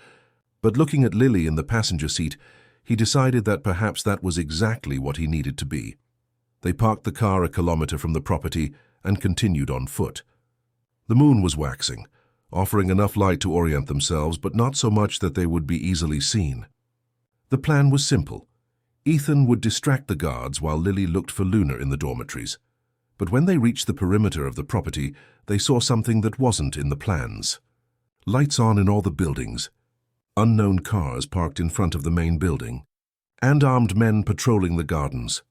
But looking at Lily in the passenger seat, he decided that perhaps that was exactly what he needed to be. They parked the car a kilometer from the property and continued on foot. The moon was waxing, offering enough light to orient themselves, but not so much that they would be easily seen. The plan was simple. Ethan would distract the guards while Lily looked for Luna in the dormitories. But when they reached the perimeter of the property, they saw something that wasn't in the plans. Lights on in all the buildings, unknown cars parked in front of the main building, and armed men patrolling the gardens.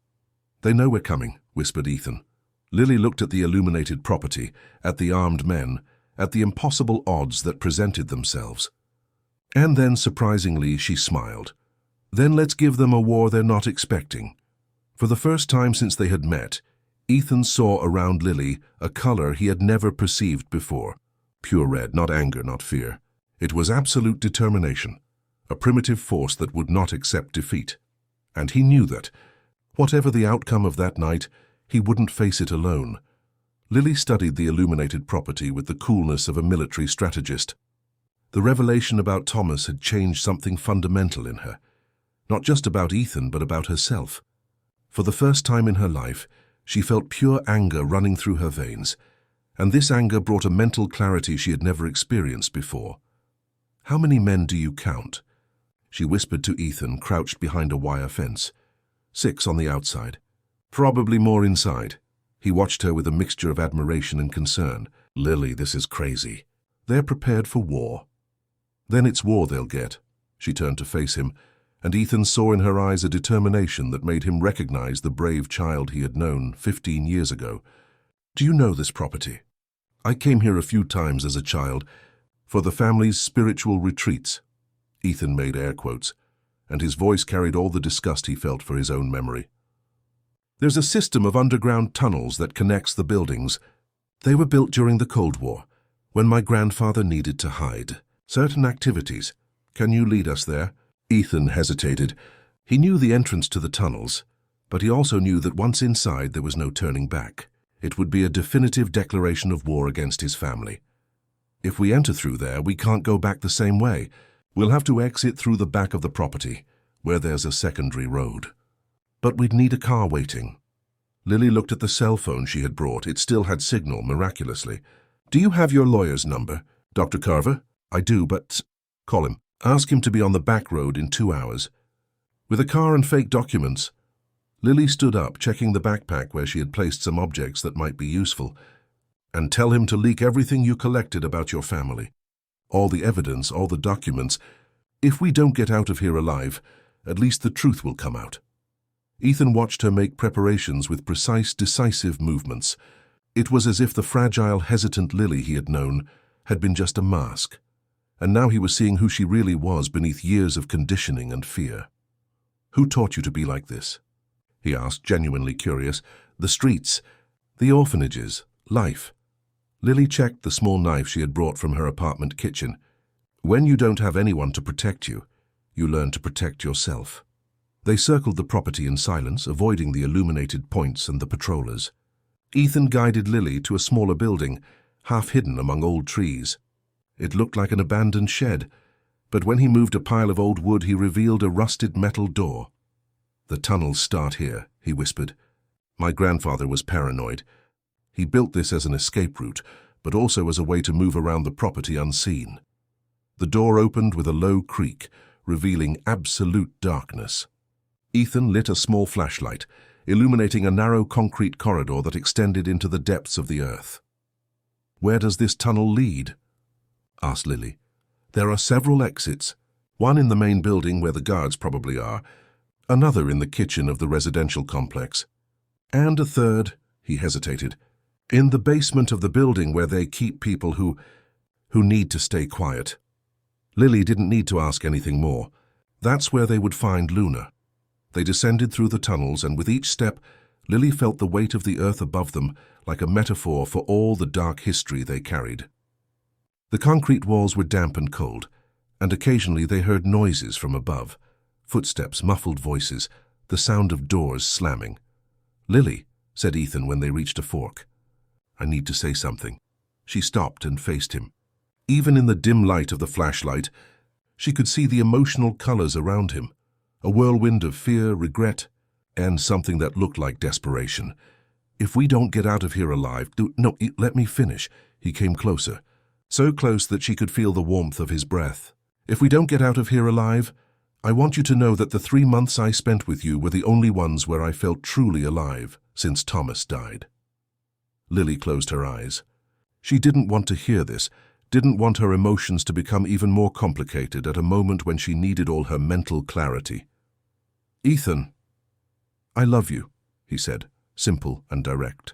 They know we're coming, whispered Ethan. Lily looked at the illuminated property, at the armed men, at the impossible odds that presented themselves. And then, surprisingly, she smiled. Then let's give them a war they're not expecting. For the first time since they had met, Ethan saw around Lily a color he had never perceived before. Pure red, not anger, not fear. It was absolute determination, a primitive force that would not accept defeat. And he knew that, whatever the outcome of that night, he wouldn't face it alone. Lily studied the illuminated property with the coolness of a military strategist. The revelation about Thomas had changed something fundamental in her, not just about Ethan, but about herself. For the first time in her life, she felt pure anger running through her veins, and this anger brought a mental clarity she had never experienced before. How many men do you count? She whispered to Ethan, crouched behind a wire fence. 6 on the outside. Probably more inside. He watched her with a mixture of admiration and concern. Lily, this is crazy. They're prepared for war. Then it's war they'll get. She turned to face him, and Ethan saw in her eyes a determination that made him recognize the brave child he had known 15 years ago. "Do you know this property? I came here a few times as a child for the family's spiritual retreats." Ethan made air quotes, and his voice carried all the disgust he felt for his own memory. "There's a system of underground tunnels that connects the buildings. They were built during the Cold War, when my grandfather needed to hide certain activities. Can you lead us there?" Ethan hesitated. He knew the entrance to the tunnels, but he also knew that once inside there was no turning back. It would be a definitive declaration of war against his family. "If we enter through there, we can't go back the same way. We'll have to exit through the back of the property, where there's a secondary road. But we'd need a car waiting." Lily looked at the cell phone she had brought. It still had signal, miraculously. "Do you have your lawyer's number, Dr. Carver?" "I do, but—" "Call him. Ask him to be on the back road in 2 hours. With a car and fake documents." Lily stood up, checking the backpack where she had placed some objects that might be useful. "And tell him to leak everything you collected about your family. All the evidence, all the documents. If we don't get out of here alive, at least the truth will come out." Ethan watched her make preparations with precise, decisive movements. It was as if the fragile, hesitant Lily he had known had been just a mask, and now he was seeing who she really was beneath years of conditioning and fear. "Who taught you to be like this?" he asked, genuinely curious. "The streets, the orphanages, life." Lily checked the small knife she had brought from her apartment kitchen. "When you don't have anyone to protect you, you learn to protect yourself." They circled the property in silence, avoiding the illuminated points and the patrollers. Ethan guided Lily to a smaller building, half hidden among old trees. It looked like an abandoned shed, but when he moved a pile of old wood, he revealed a rusted metal door. "The tunnels start here," he whispered. "My grandfather was paranoid. He built this as an escape route, but also as a way to move around the property unseen." The door opened with a low creak, revealing absolute darkness. Ethan lit a small flashlight, illuminating a narrow concrete corridor that extended into the depths of the earth. "Where does this tunnel lead?" asked Lily. "There are several exits, one in the main building where the guards probably are, another in the kitchen of the residential complex, and a third," he hesitated, "in the basement of the building where they keep people who need to stay quiet." Lily didn't need to ask anything more. That's where they would find Luna. They descended through the tunnels, and with each step, Lily felt the weight of the earth above them, like a metaphor for all the dark history they carried. The concrete walls were damp and cold, and occasionally they heard noises from above, footsteps, muffled voices, the sound of doors slamming. "Lily," said Ethan when they reached a fork. "I need to say something." She stopped and faced him. Even in the dim light of the flashlight, she could see the emotional colors around him. A whirlwind of fear, regret, and something that looked like desperation. "If we don't get out of here alive— No, let me finish." He came closer, so close that she could feel the warmth of his breath. "If we don't get out of here alive, I want you to know that the 3 months I spent with you were the only ones where I felt truly alive since Thomas died." Lily closed her eyes. She didn't want to hear this, didn't want her emotions to become even more complicated at a moment when she needed all her mental clarity. "Ethan, I love you," he said, simple and direct.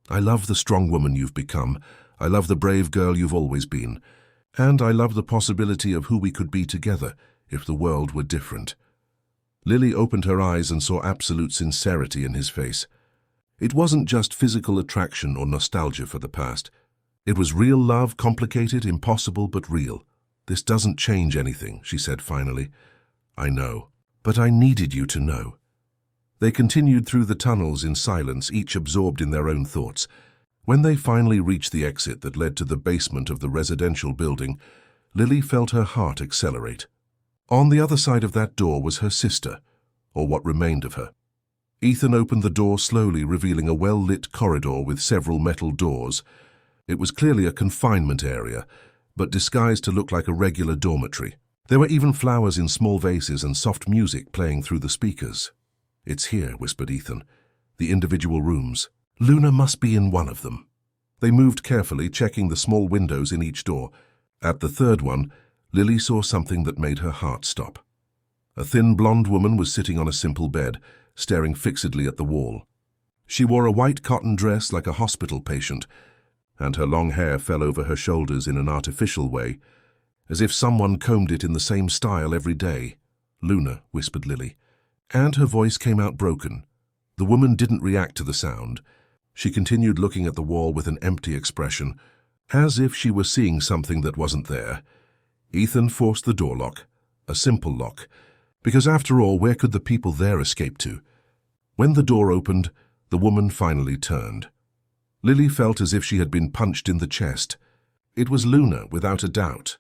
"I love the strong woman you've become. I love the brave girl you've always been. And I love the possibility of who we could be together if the world were different." Lily opened her eyes and saw absolute sincerity in his face. It wasn't just physical attraction or nostalgia for the past. It was real love, complicated, impossible, but real. "This doesn't change anything," she said finally. "I know, but I needed you to know." They continued through the tunnels in silence, each absorbed in their own thoughts. When they finally reached the exit that led to the basement of the residential building, Lily felt her heart accelerate. On the other side of that door was her sister, or what remained of her. Ethan opened the door slowly, revealing a well-lit corridor with several metal doors. It was clearly a confinement area, but disguised to look like a regular dormitory. There were even flowers in small vases and soft music playing through the speakers. "It's here," whispered Ethan. "The individual rooms. Luna must be in one of them." They moved carefully, checking the small windows in each door. At the third one, Lily saw something that made her heart stop. A thin blonde woman was sitting on a simple bed, staring fixedly at the wall. She wore a white cotton dress like a hospital patient, and her long hair fell over her shoulders in an artificial way, as if someone combed it in the same style every day. "Luna," whispered Lily, and her voice came out broken. The woman didn't react to the sound. She continued looking at the wall with an empty expression, as if she were seeing something that wasn't there. Ethan forced the door lock, a simple lock, because after all, where could the people there escape to? When the door opened, the woman finally turned. Lily felt as if she had been punched in the chest. It was Luna, without a doubt.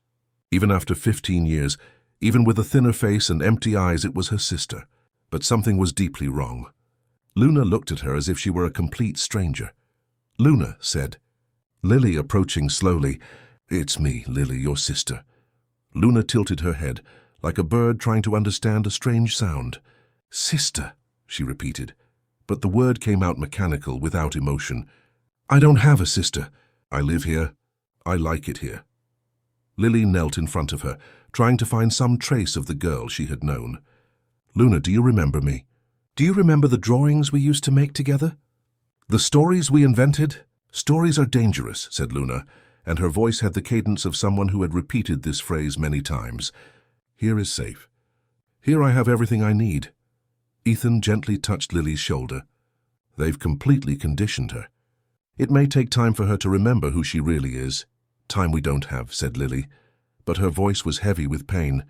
Even after 15 years, even with a thinner face and empty eyes, it was her sister. But something was deeply wrong. Luna looked at her as if she were a complete stranger. "Luna," said Lily, approaching slowly. "It's me, Lily, your sister." Luna tilted her head, like a bird trying to understand a strange sound. "Sister," she repeated, but the word came out mechanical, without emotion. "I don't have a sister. I live here. I like it here." Lily knelt in front of her, trying to find some trace of the girl she had known. "Luna, do you remember me? Do you remember the drawings we used to make together? The stories we invented? Stories are dangerous," said Luna, and her voice had the cadence of someone who had repeated this phrase many times. "Here is safe. Here I have everything I need." Ethan gently touched Lily's shoulder. "They've completely conditioned her. It may take time for her to remember who she really is." "Time we don't have," said Lily, but her voice was heavy with pain.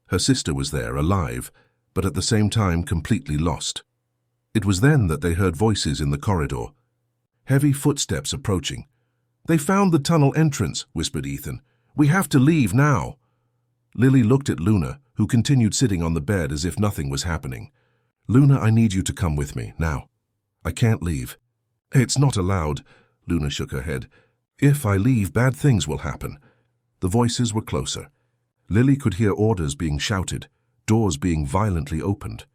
Her sister was there, alive, but at the same time completely lost. It was then that they heard voices in the corridor. Heavy footsteps approaching. "They found the tunnel entrance," whispered Ethan. "We have to leave now." Lily looked at Luna, who continued sitting on the bed as if nothing was happening. "Luna, I need you to come with me, now. I can't leave." "It's not allowed." Luna shook her head. "If I leave, bad things will happen." The voices were closer. Lily could hear orders being shouted, doors being violently opened.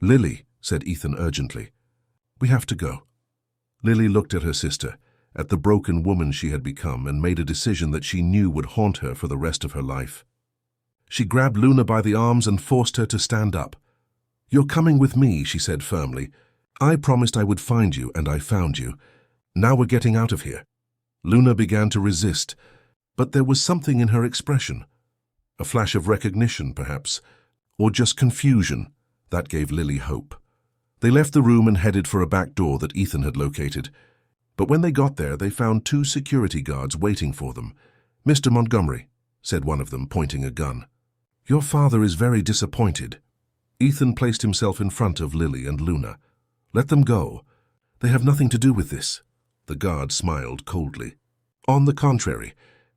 "Lily," said Ethan urgently, "we have to go." Lily looked at her sister, at the broken woman she had become, and made a decision that she knew would haunt her for the rest of her life. She grabbed Luna by the arms and forced her to stand up. "You're coming with me," she said firmly. "I promised I would find you, and I found you. Now we're getting out of here." Luna began to resist, but there was something in her expression. A flash of recognition, perhaps, or just confusion, that gave Lily hope. They left the room and headed for a back door that Ethan had located. But when they got there, they found 2 security guards waiting for them. "Mr. Montgomery," said one of them, pointing a gun. "Your father is very disappointed." Ethan placed himself in front of Lily and Luna. "Let them go. They have nothing to do with this." The guard smiled coldly. "On the contrary,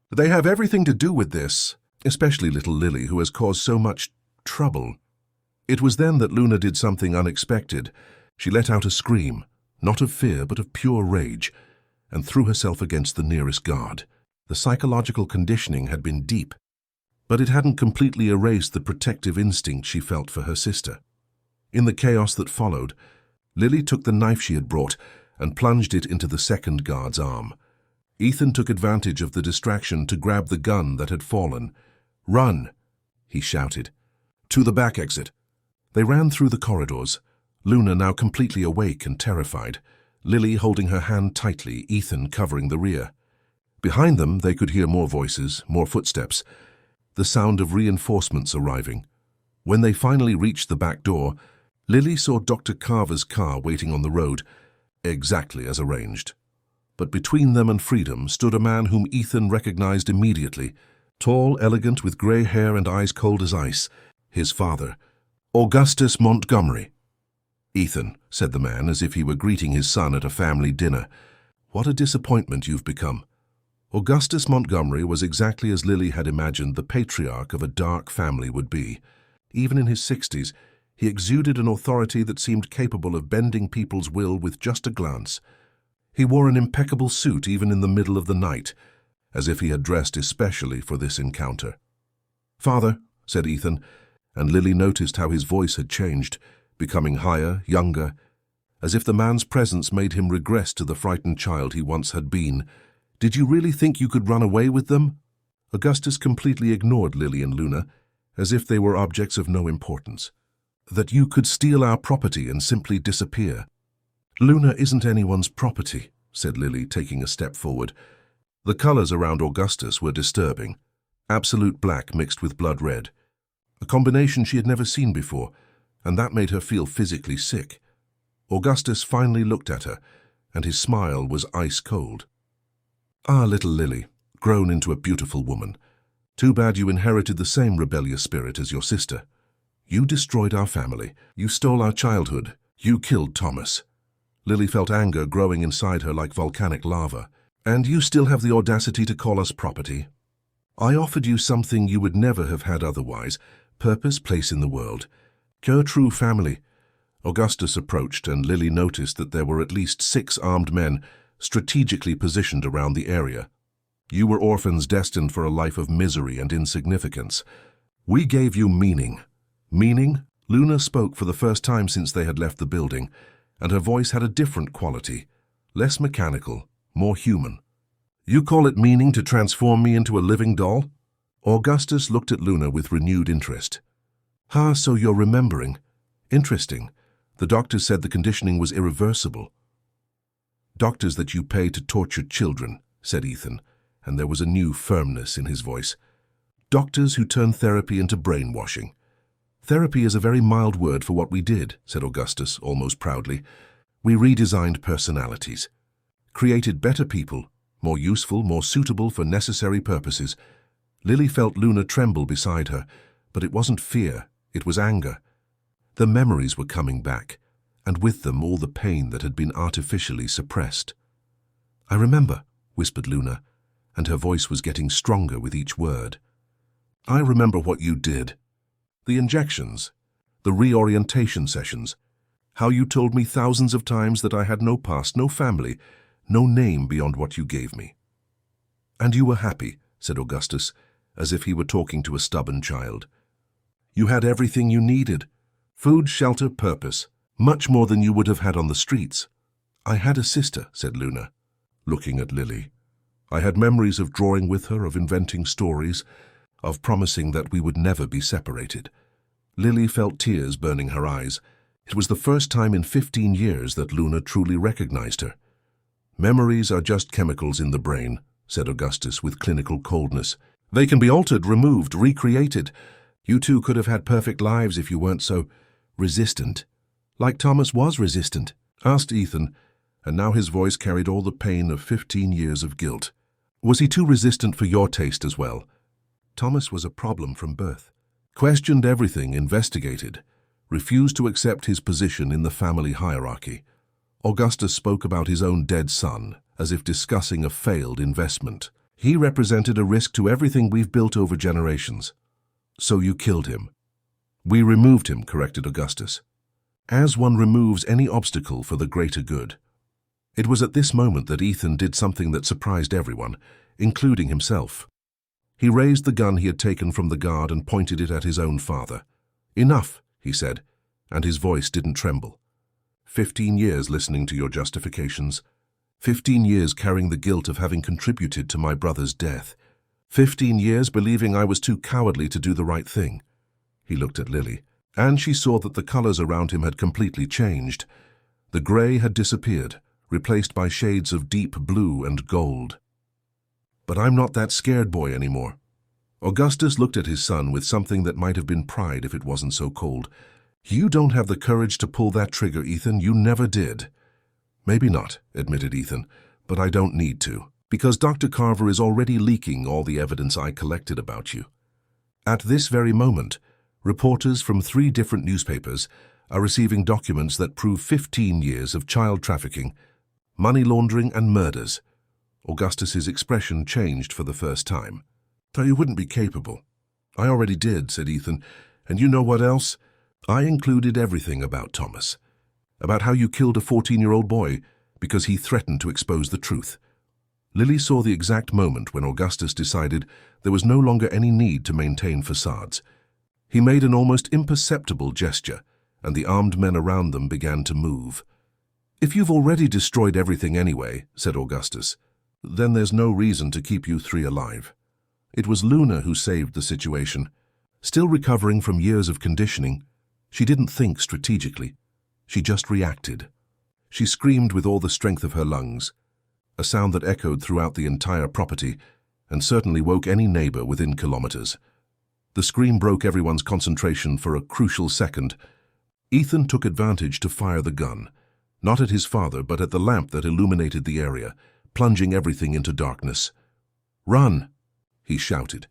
they have everything to do with this, especially little Lily, who has caused so much trouble." It was then that Luna did something unexpected. She let out a scream, not of fear but of pure rage, and threw herself against the nearest guard. The psychological conditioning had been deep, but it hadn't completely erased the protective instinct she felt for her sister. In the chaos that followed, Lily took the knife she had brought and plunged it into the second guard's arm. Ethan took advantage of the distraction to grab the gun that had fallen. "Run!" he shouted. "To the back exit." They ran through the corridors, Luna now completely awake and terrified, Lily holding her hand tightly, Ethan covering the rear. Behind them, they could hear more voices, more footsteps, the sound of reinforcements arriving. When they finally reached the back door, Lily saw Dr. Carver's car waiting on the road, exactly as arranged. But between them and freedom stood a man whom Ethan recognized immediately, tall, elegant, with grey hair and eyes cold as ice, his father, Augustus Montgomery. "Ethan," said the man, as if he were greeting his son at a family dinner, "what a disappointment you've become." Augustus Montgomery was exactly as Lily had imagined the patriarch of a dark family would be. Even in his 60s, he exuded an authority that seemed capable of bending people's will with just a glance. He wore an impeccable suit even in the middle of the night, as if he had dressed especially for this encounter. "Father," said Ethan, and Lily noticed how his voice had changed, becoming higher, younger, as if the man's presence made him regress to the frightened child he once had been. "Did you really think you could run away with them?" Augustus completely ignored Lily and Luna, as if they were objects of no importance. That you could steal our property and simply disappear. Luna isn't anyone's property, said Lily, taking a step forward. The colors around Augustus were disturbing. Absolute black mixed with blood red. A combination she had never seen before, and that made her feel physically sick. Augustus finally looked at her, and his smile was ice cold. Ah, little Lily, grown into a beautiful woman. Too bad you inherited the same rebellious spirit as your sister. You destroyed our family. You stole our childhood. You killed Thomas. Lily felt anger growing inside her like volcanic lava. And you still have the audacity to call us property. I offered you something you would never have had otherwise. Purpose, place in the world. Your true family. Augustus approached, and Lily noticed that there were at least 6 armed men strategically positioned around the area. You were orphans destined for a life of misery and insignificance. We gave you meaning. Meaning? Luna spoke for the first time since they had left the building, and her voice had a different quality, less mechanical, more human. You call it meaning to transform me into a living doll? Augustus looked at Luna with renewed interest. Ah, so you're remembering. Interesting. The doctors said the conditioning was irreversible. Doctors that you pay to torture children, said Ethan, and there was a new firmness in his voice. Doctors who turn therapy into brainwashing. Therapy is a very mild word for what we did, said Augustus, almost proudly. We redesigned personalities, created better people, more useful, more suitable for necessary purposes. Lily felt Luna tremble beside her, but it wasn't fear, it was anger. The memories were coming back, and with them all the pain that had been artificially suppressed. I remember, whispered Luna, and her voice was getting stronger with each word. I remember what you did. The injections, the reorientation sessions, how you told me thousands of times that I had no past, no family, no name beyond what you gave me. And you were happy, said Augustus, as if he were talking to a stubborn child. You had everything you needed. Food, shelter, purpose, much more than you would have had on the streets. I had a sister, said Luna, looking at Lily. I had memories of drawing with her, of inventing stories, of promising that we would never be separated. Lily felt tears burning her eyes. It was the first time in 15 years that Luna truly recognized her. Memories are just chemicals in the brain, said Augustus with clinical coldness. They can be altered, removed, recreated. You two could have had perfect lives if you weren't so resistant. Like Thomas was resistant, asked Ethan, and now his voice carried all the pain of 15 years of guilt. Was he too resistant for your taste as well? Thomas was a problem from birth. Questioned everything, investigated, refused to accept his position in the family hierarchy. Augustus spoke about his own dead son, as if discussing a failed investment. He represented a risk to everything we've built over generations. So you killed him. We removed him, corrected Augustus, as one removes any obstacle for the greater good. It was at this moment that Ethan did something that surprised everyone, including himself. He raised the gun he had taken from the guard and pointed it at his own father. Enough, he said, and his voice didn't tremble. 15 years listening to your justifications. 15 years carrying the guilt of having contributed to my brother's death. 15 years believing I was too cowardly to do the right thing. He looked at Lily, and she saw that the colors around him had completely changed. The gray had disappeared, replaced by shades of deep blue and gold. But I'm not that scared boy anymore. Augustus looked at his son with something that might have been pride if it wasn't so cold. You don't have the courage to pull that trigger, Ethan. You never did. Maybe not, admitted Ethan, but I don't need to, because Dr. Carver is already leaking all the evidence I collected about you. At this very moment, reporters from 3 different newspapers are receiving documents that prove 15 years of child trafficking, money laundering, and murders. Augustus's expression changed for the first time. So you wouldn't be capable. I already did, said Ethan, and you know what else? I included everything about Thomas, about how you killed a 14-year-old boy because he threatened to expose the truth. Lily saw the exact moment when Augustus decided there was no longer any need to maintain facades. He made an almost imperceptible gesture, and the armed men around them began to move. If you've already destroyed everything anyway, said Augustus, then there's no reason to keep you 3 alive. It was Luna who saved the situation. Still recovering from years of conditioning, she didn't think strategically. She just reacted. She screamed with all the strength of her lungs, a sound that echoed throughout the entire property and certainly woke any neighbor within kilometers. The scream broke everyone's concentration for a crucial second. Ethan took advantage to fire the gun, not at his father but at the lamp that illuminated the area, plunging everything into darkness. "Run!" he shouted.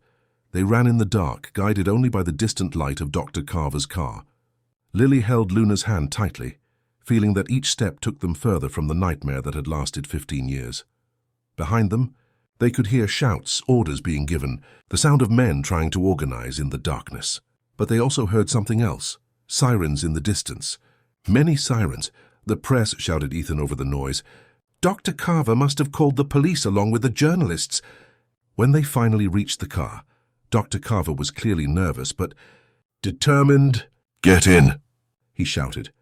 They ran in the dark, guided only by the distant light of Dr. Carver's car. Lily held Luna's hand tightly, feeling that each step took them further from the nightmare that had lasted 15 years. Behind them, they could hear shouts, orders being given, the sound of men trying to organize in the darkness. But they also heard something else, sirens in the distance. Many sirens. The press, shouted Ethan over the noise. Dr. Carver must have called the police along with the journalists. When they finally reached the car, Dr. Carver was clearly nervous but determined. "Get in," he shouted.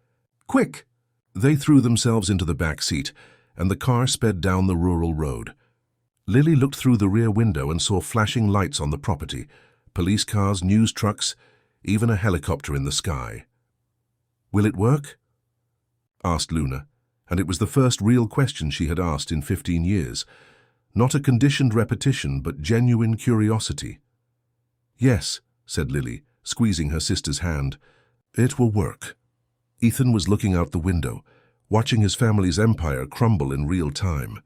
"Quick!" They threw themselves into the back seat, and the car sped down the rural road. Lily looked through the rear window and saw flashing lights on the property, police cars, news trucks, even a helicopter in the sky. "Will it work?" asked Luna, and it was the first real question she had asked in 15 years. Not a conditioned repetition, but genuine curiosity. "Yes," said Lily, squeezing her sister's hand. "It will work." Ethan was looking out the window, watching his family's empire crumble in real time.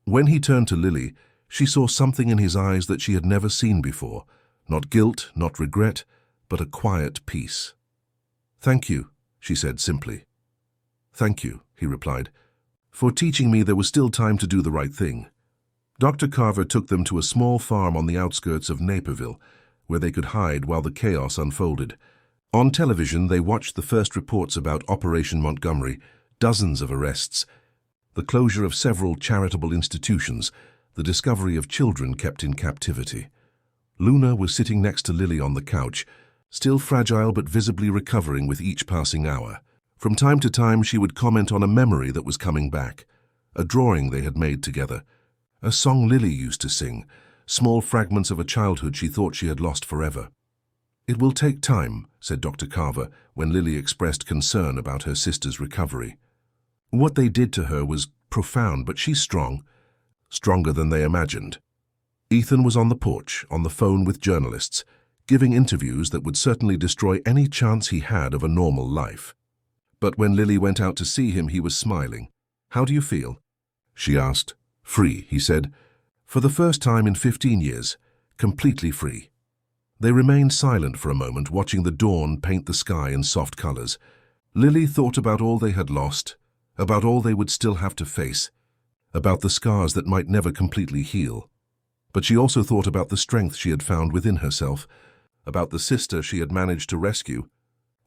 When he turned to Lily, she saw something in his eyes that she had never seen before. Not guilt, not regret, but a quiet peace. "Thank you," she said simply. "Thank you," he replied, "for teaching me there was still time to do the right thing." Dr. Carver took them to a small farm on the outskirts of Naperville, where they could hide while the chaos unfolded. On television, they watched the first reports about Operation Montgomery, dozens of arrests, the closure of several charitable institutions, the discovery of children kept in captivity. Luna was sitting next to Lily on the couch, still fragile but visibly recovering with each passing hour. From time to time, she would comment on a memory that was coming back, a drawing they had made together, a song Lily used to sing, small fragments of a childhood she thought she had lost forever. "It will take time," said Dr. Carver when Lily expressed concern about her sister's recovery. "What they did to her was profound, but she's strong, stronger than they imagined." Ethan was on the porch, on the phone with journalists, giving interviews that would certainly destroy any chance he had of a normal life. But when Lily went out to see him, he was smiling. "How do you feel?" she asked. "Free," he said. "For the first time in 15 years, completely free." They remained silent for a moment, watching the dawn paint the sky in soft colors. Lily thought about all they had lost, about all they would still have to face, about the scars that might never completely heal. But she also thought about the strength she had found within herself, about the sister she had managed to rescue,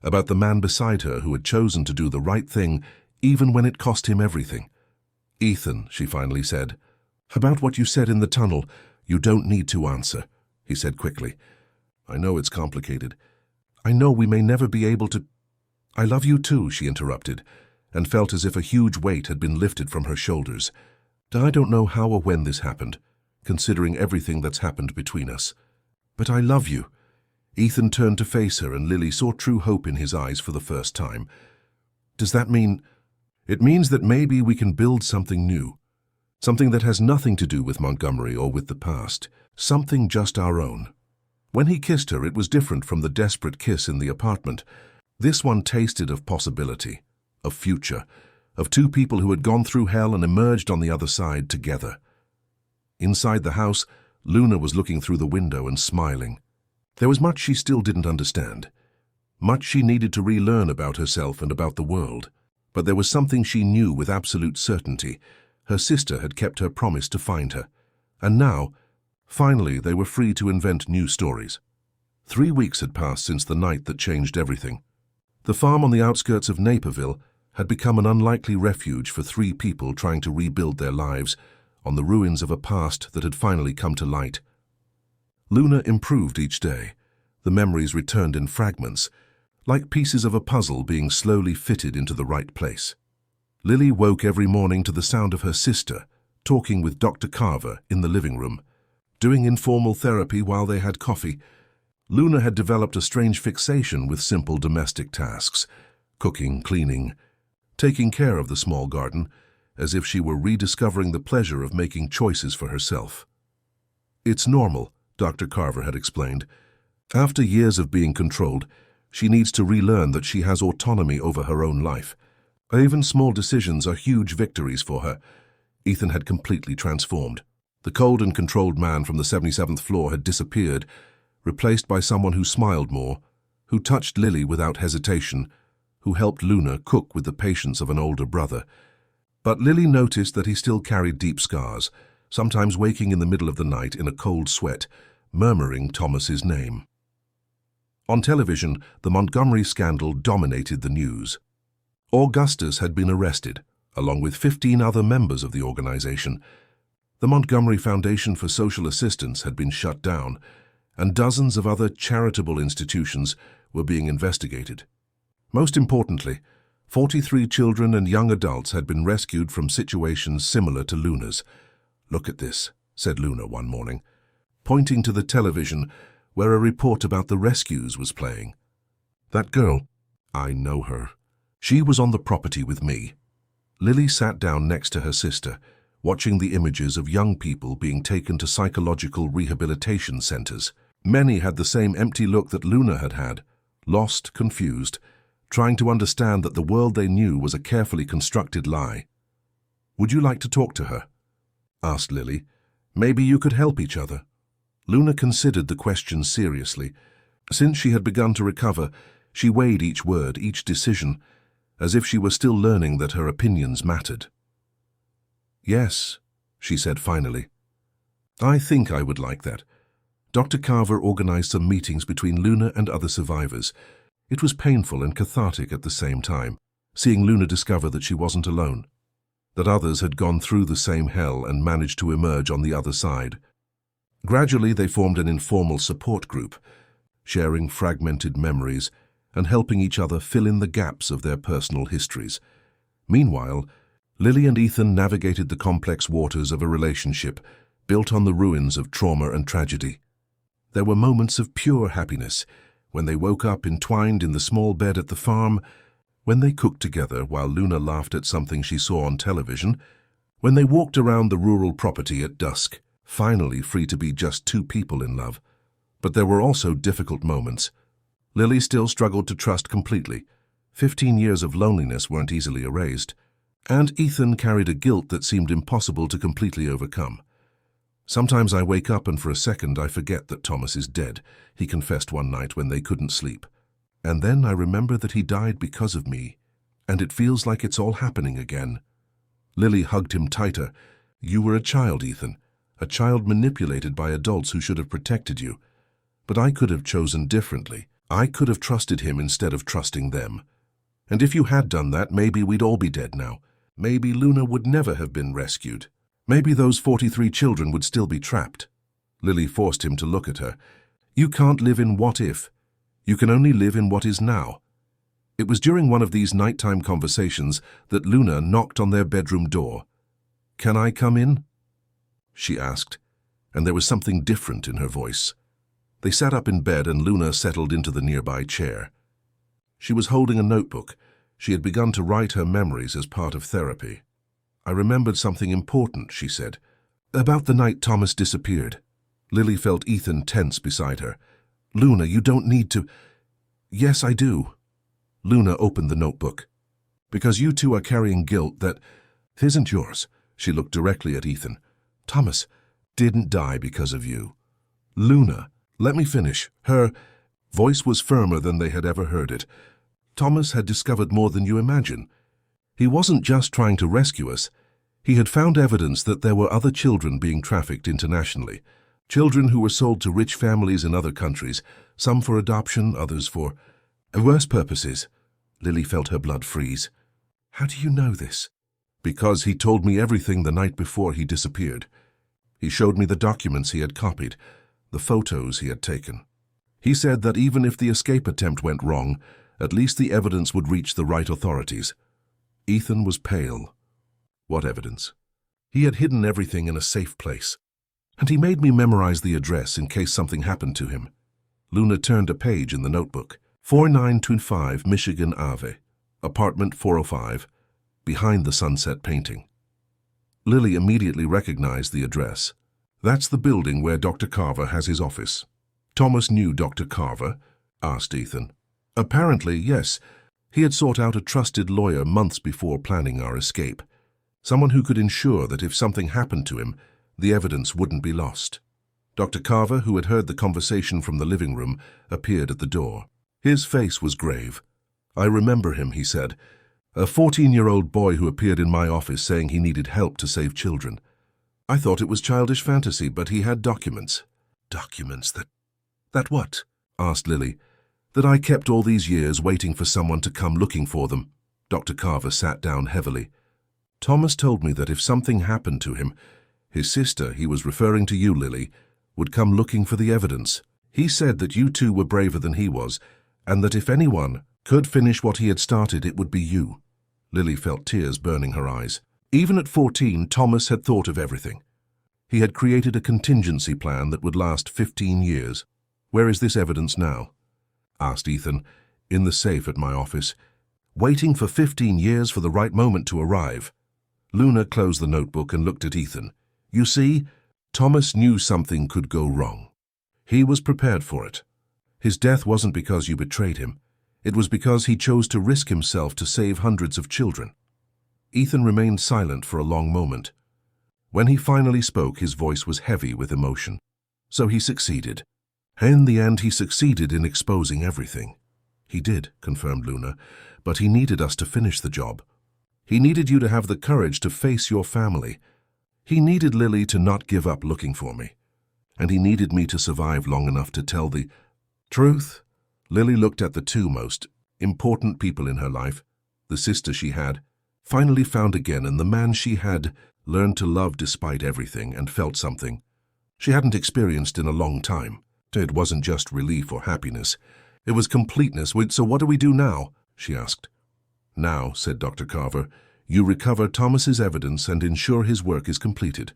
about the man beside her who had chosen to do the right thing even when it cost him everything. "Ethan," she finally said, "about what you said in the tunnel, you don't need to answer," he said quickly. "I know it's complicated. I know we may never be able to—" "I love you too," she interrupted, and felt as if a huge weight had been lifted from her shoulders. "I don't know how or when this happened, considering everything that's happened between us. But I love you." Ethan turned to face her, and Lily saw true hope in his eyes for the first time. "Does that mean—" "It means that maybe we can build something new. Something that has nothing to do with Montgomery or with the past. Something just our own." When he kissed her, it was different from the desperate kiss in the apartment. This one tasted of possibility, of future, of two people who had gone through hell and emerged on the other side together. Inside the house, Luna was looking through the window and smiling. There was much she still didn't understand, much she needed to relearn about herself and about the world. But there was something she knew with absolute certainty. Her sister had kept her promise to find her. And now, finally, they were free to invent new stories. 3 weeks had passed since the night that changed everything. The farm on the outskirts of Naperville had become an unlikely refuge for 3 people trying to rebuild their lives on the ruins of a past that had finally come to light. Luna improved each day. The memories returned in fragments, like pieces of a puzzle being slowly fitted into the right place. Lily woke every morning to the sound of her sister talking with Dr. Carver in the living room, doing informal therapy while they had coffee. Luna had developed a strange fixation with simple domestic tasks, cooking, cleaning, taking care of the small garden, as if she were rediscovering the pleasure of making choices for herself. "It's normal," Dr. Carver had explained. "After years of being controlled, she needs to relearn that she has autonomy over her own life. Even small decisions are huge victories for her." Ethan had completely transformed. The cold and controlled man from the 77th floor had disappeared, replaced by someone who smiled more, who touched Lily without hesitation, who helped Luna cook with the patience of an older brother. But Lily noticed that he still carried deep scars, sometimes waking in the middle of the night in a cold sweat, murmuring Thomas's name. On television, the Montgomery scandal dominated the news. Augustus had been arrested, along with 15 other members of the organization. The Montgomery Foundation for Social Assistance had been shut down, and dozens of other charitable institutions were being investigated. Most importantly, 43 children and young adults had been rescued from situations similar to Luna's. "Look at this," said Luna one morning, pointing to the television where a report about the rescues was playing. "That girl, I know her. She was on the property with me." Lily sat down next to her sister, watching the images of young people being taken to psychological rehabilitation centers. Many had the same empty look that Luna had had, lost, confused, trying to understand that the world they knew was a carefully constructed lie. "Would you like to talk to her?" asked Lily. "Maybe you could help each other." Luna considered the question seriously. Since she had begun to recover, she weighed each word, each decision, as if she were still learning that her opinions mattered. "Yes," she said finally. "I think I would like that." Dr. Carver organized some meetings between Luna and other survivors. It was painful and cathartic at the same time, seeing Luna discover that she wasn't alone, that others had gone through the same hell and managed to emerge on the other side. Gradually, they formed an informal support group, sharing fragmented memories and helping each other fill in the gaps of their personal histories. Meanwhile, Lily and Ethan navigated the complex waters of a relationship built on the ruins of trauma and tragedy. There were moments of pure happiness, when they woke up entwined in the small bed at the farm, when they cooked together while Luna laughed at something she saw on television, when they walked around the rural property at dusk, finally free to be just two people in love. But there were also difficult moments. Lily still struggled to trust completely. 15 years of loneliness weren't easily erased. And Ethan carried a guilt that seemed impossible to completely overcome. "Sometimes I wake up and for a second I forget that Thomas is dead," he confessed one night when they couldn't sleep. "And then I remember that he died because of me, and it feels like it's all happening again." Lily hugged him tighter. "You were a child, Ethan, a child manipulated by adults who should have protected you. But I could have chosen differently. I could have trusted him instead of trusting them. And if you had done that, maybe we'd all be dead now. Maybe Luna would never have been rescued. Maybe those 43 children would still be trapped." Lily forced him to look at her. "You can't live in what if. You can only live in what is now." It was during one of these nighttime conversations that Luna knocked on their bedroom door. "Can I come in?" she asked, and there was something different in her voice. They sat up in bed and Luna settled into the nearby chair. She was holding a notebook. She had begun to write her memories as part of therapy. "I remembered something important," she said. "About the night Thomas disappeared." Lily felt Ethan tense beside her. "Luna, you don't need to—" "Yes, I do." Luna opened the notebook. "Because you two are carrying guilt that isn't yours." She looked directly at Ethan. "Thomas didn't die because of you." "Luna, let me finish." Her voice was firmer than they had ever heard it. "Thomas had discovered more than you imagine. He wasn't just trying to rescue us. He had found evidence that there were other children being trafficked internationally. Children who were sold to rich families in other countries, some for adoption, others for worse purposes." Lily felt her blood freeze. "How do you know this?" "Because he told me everything the night before he disappeared. He showed me the documents he had copied, the photos he had taken. He said that even if the escape attempt went wrong, at least the evidence would reach the right authorities." Ethan was pale. "What evidence?" "He had hidden everything in a safe place. And he made me memorize the address in case something happened to him. Luna turned a page in the notebook. 4925 Michigan Ave, apartment 405, behind the sunset painting. Lily immediately recognized the address. That's the building where Dr. Carver has his office. Thomas knew Dr. Carver? Asked Ethan. Apparently, yes. He had sought out a trusted lawyer months before planning our escape. Someone who could ensure that if something happened to him, the evidence wouldn't be lost. Dr. Carver, who had heard the conversation from the living room, appeared at the door. His face was grave. I remember him, he said. A 14-year-old boy who appeared in my office saying he needed help to save children. I thought it was childish fantasy, but he had documents. Documents that what? Asked Lily. That I kept all these years waiting for someone to come looking for them. Dr. Carver sat down heavily. Thomas told me that if something happened to him, his sister, he was referring to you, Lily, would come looking for the evidence. He said that you two were braver than he was, and that if anyone could finish what he had started, it would be you. Lily felt tears burning her eyes. Even at 14, Thomas had thought of everything. He had created a contingency plan that would last 15 years. Where is this evidence now? Asked Ethan. In the safe at my office. Waiting for 15 years for the right moment to arrive. Luna closed the notebook and looked at Ethan. You see, Thomas knew something could go wrong. He was prepared for it. His death wasn't because you betrayed him. It was because he chose to risk himself to save hundreds of children. Ethan remained silent for a long moment. When he finally spoke, his voice was heavy with emotion. So he succeeded. In the end, he succeeded in exposing everything. He did, confirmed Luna, but he needed us to finish the job. He needed you to have the courage to face your family. He needed Lily to not give up looking for me. And he needed me to survive long enough to tell the truth. Lily looked at the two most important people in her life, the sister she had finally found again and the man she had learned to love despite everything and felt something she hadn't experienced in a long time. It wasn't just relief or happiness. It was completeness. So what do we do now? She asked. Now, said Dr. Carver, you recover Thomas's evidence and ensure his work is completed.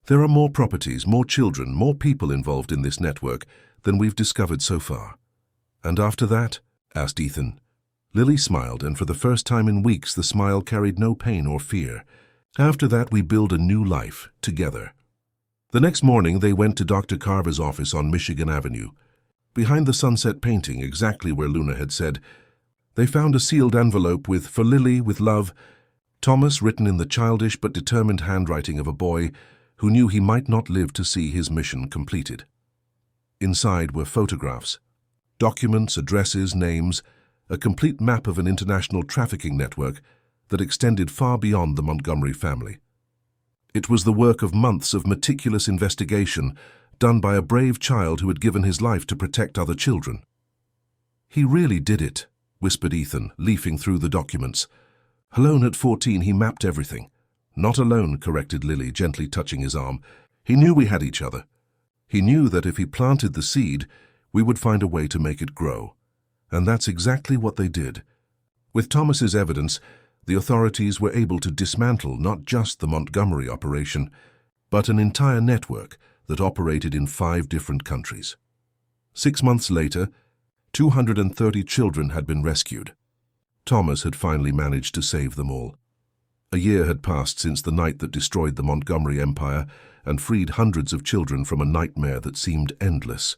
There are more properties, more children, more people involved in this network than we've discovered so far. And after that? Asked Ethan. Lily smiled, and for the first time in weeks the smile carried no pain or fear. After that we build a new life, together. The next morning they went to Dr. Carver's office on Michigan Avenue. Behind the sunset painting, exactly where Luna had said, they found a sealed envelope with "For Lily, with love," Thomas written in the childish but determined handwriting of a boy who knew he might not live to see his mission completed. Inside were photographs, documents, addresses, names, a complete map of an international trafficking network that extended far beyond the Montgomery family. It was the work of months of meticulous investigation done by a brave child who had given his life to protect other children. He really did it, whispered Ethan, leafing through the documents. Alone at 14, he mapped everything. Not alone, corrected Lily, gently touching his arm. He knew we had each other. He knew that if he planted the seed, we would find a way to make it grow. And that's exactly what they did. With Thomas's evidence, the authorities were able to dismantle not just the Montgomery operation, but an entire network that operated in 5 different countries. 6 months later, 230 children had been rescued. Thomas had finally managed to save them all. A year had passed since the night that destroyed the Montgomery Empire and freed hundreds of children from a nightmare that seemed endless.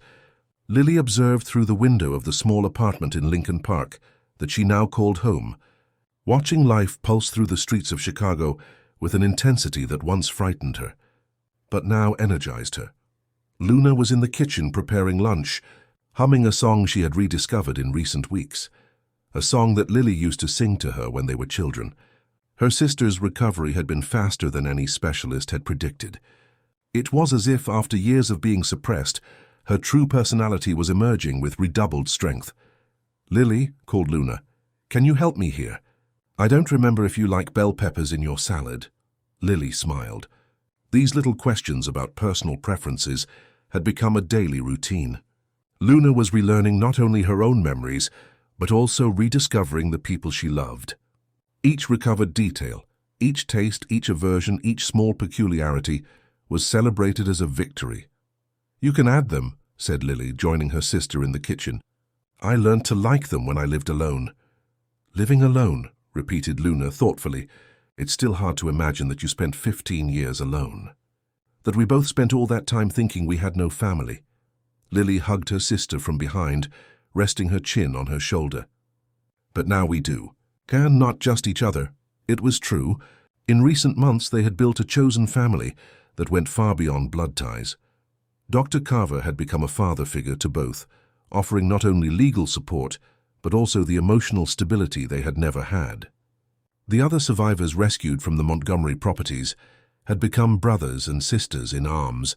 Lily observed through the window of the small apartment in Lincoln Park that she now called home, watching life pulse through the streets of Chicago with an intensity that once frightened her, but now energized her. Luna was in the kitchen preparing lunch, humming a song she had rediscovered in recent weeks, a song that Lily used to sing to her when they were children. Her sister's recovery had been faster than any specialist had predicted. It was as if, after years of being suppressed, her true personality was emerging with redoubled strength. Lily, called Luna, can you help me here? I don't remember if you like bell peppers in your salad. Lily smiled. These little questions about personal preferences had become a daily routine. Luna was relearning not only her own memories, but also rediscovering the people she loved. Each recovered detail, each taste, each aversion, each small peculiarity was celebrated as a victory. "You can add them," said Lily, joining her sister in the kitchen. "I learned to like them when I lived alone." "Living alone," repeated Luna thoughtfully. "It's still hard to imagine that you spent 15 years alone. That we both spent all that time thinking we had no family." Lily hugged her sister from behind, resting her chin on her shoulder. "But now we do. And not just each other." It was true. In recent months they had built a chosen family that went far beyond blood ties. Dr. Carver had become a father figure to both, offering not only legal support, but also the emotional stability they had never had. The other survivors rescued from the Montgomery properties had become brothers and sisters in arms,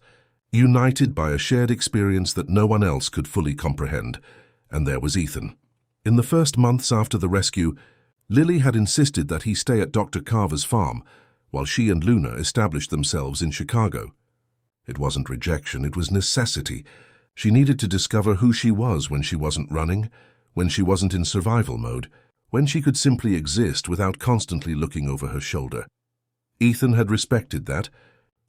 united by a shared experience that no one else could fully comprehend, and there was Ethan. In the first months after the rescue, Lily had insisted that he stay at Dr. Carver's farm, while she and Luna established themselves in Chicago. It wasn't rejection, it was necessity. She needed to discover who she was when she wasn't running, when she wasn't in survival mode, when she could simply exist without constantly looking over her shoulder. Ethan had respected that,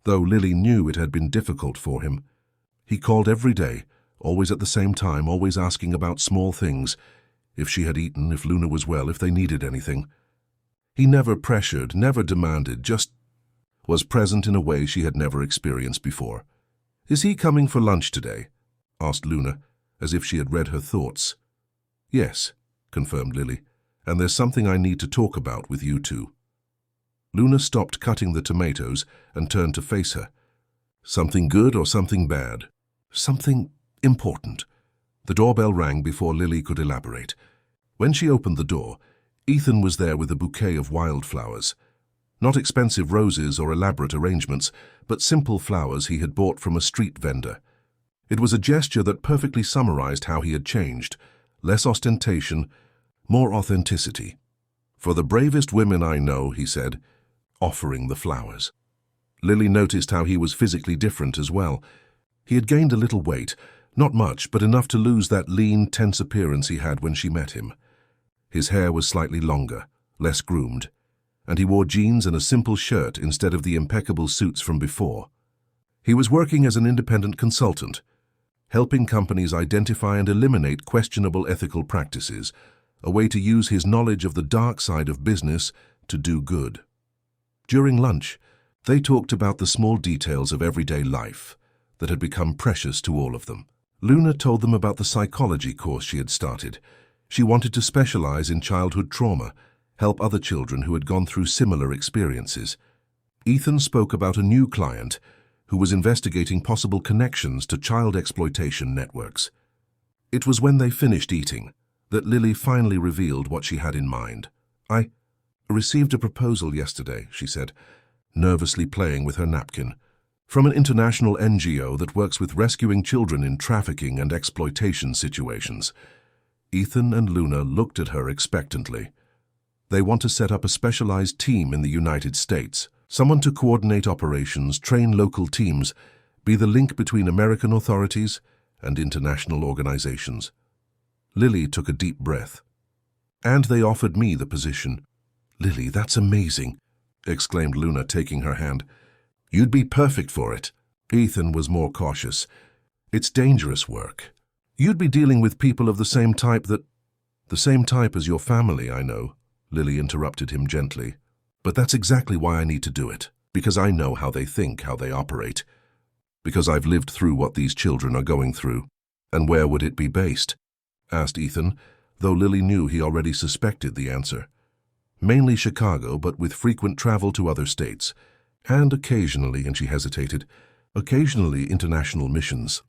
though Lily knew it had been difficult for him. He called every day, always at the same time, always asking about small things, if she had eaten, if Luna was well, if they needed anything. He never pressured, never demanded, just was present in a way she had never experienced before. "Is he coming for lunch today?" asked Luna, as if she had read her thoughts. "Yes," confirmed Lily, "and there's something I need to talk about with you two." Luna stopped cutting the tomatoes and turned to face her. "Something good or something bad?" "Something important." The doorbell rang before Lily could elaborate. When she opened the door, Ethan was there with a bouquet of wildflowers. Not expensive roses or elaborate arrangements, but simple flowers he had bought from a street vendor. It was a gesture that perfectly summarized how he had changed. Less ostentation, more authenticity. "For the bravest women I know," he said, offering the flowers. Lily noticed how he was physically different as well. He had gained a little weight, not much, but enough to lose that lean, tense appearance he had when she met him. His hair was slightly longer, less groomed, and he wore jeans and a simple shirt instead of the impeccable suits from before. He was working as an independent consultant, helping companies identify and eliminate questionable ethical practices, a way to use his knowledge of the dark side of business to do good. During lunch, they talked about the small details of everyday life that had become precious to all of them. Luna told them about the psychology course she had started. She wanted to specialize in childhood trauma, help other children who had gone through similar experiences. Ethan spoke about a new client who was investigating possible connections to child exploitation networks. It was when they finished eating that Lily finally revealed what she had in mind. "I received a proposal yesterday," she said, nervously playing with her napkin, "from an international NGO that works with rescuing children in trafficking and exploitation situations." Ethan and Luna looked at her expectantly. "They want to set up a specialized team in the United States, someone to coordinate operations, train local teams, be the link between American authorities and international organizations." Lily took a deep breath. "And they offered me the position." "Lily, that's amazing," exclaimed Luna, taking her hand. "You'd be perfect for it." Ethan was more cautious. "It's dangerous work. You'd be dealing with people of the same type as your family, I know," Lily interrupted him gently. "But that's exactly why I need to do it, because I know how they think, how they operate. Because I've lived through what these children are going through." "And where would it be based?" asked Ethan, though Lily knew he already suspected the answer. "Mainly Chicago, but with frequent travel to other states. And occasionally," and she hesitated, "occasionally international missions."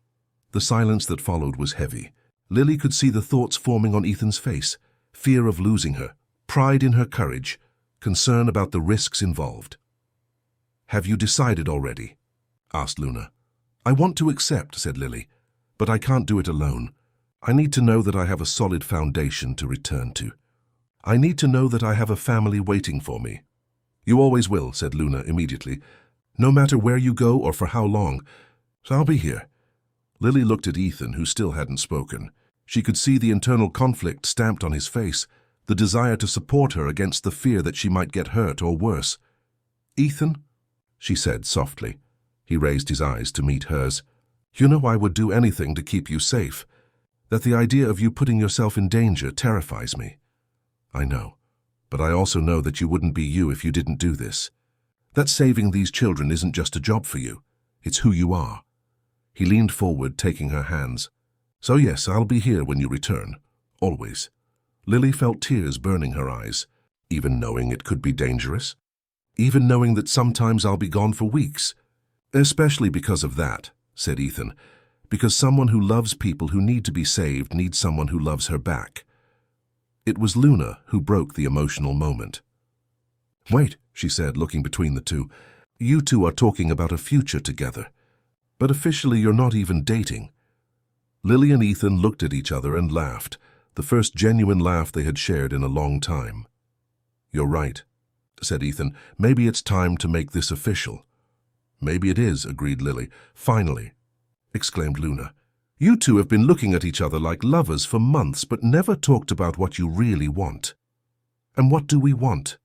The silence that followed was heavy. Lily could see the thoughts forming on Ethan's face: fear of losing her, pride in her courage, concern about the risks involved. "Have you decided already?" asked Luna. "I want to accept," said Lily, "but I can't do it alone. I need to know that I have a solid foundation to return to. I need to know that I have a family waiting for me." "You always will," said Luna immediately. "No matter where you go or for how long. So I'll be here." Lily looked at Ethan, who still hadn't spoken. She could see the internal conflict stamped on his face, the desire to support her against the fear that she might get hurt or worse. "Ethan," she said softly, He raised his eyes to meet hers. "You know I would do anything to keep you safe. That the idea of you putting yourself in danger terrifies me." "I know, but I also know that you wouldn't be you if you didn't do this. That saving these children isn't just a job for you. It's who you are." He leaned forward, taking her hands. "So yes, I'll be here when you return. Always." Lily felt tears burning her eyes, even knowing it could be dangerous. Even knowing that sometimes I'll be gone for weeks. "Especially because of that," said Ethan. "Because someone who loves people who need to be saved needs someone who loves her back." It was Luna who broke the emotional moment. "Wait," she said, looking between the two. "You two are talking about a future together. But officially you're not even dating." Lily and Ethan looked at each other and laughed, the first genuine laugh they had shared in a long time. "You're right," said Ethan. "Maybe it's time to make this official." "Maybe it is," agreed Lily. "Finally," exclaimed Luna. "You two have been looking at each other like lovers for months, but never talked about what you really want." "And what do we want?"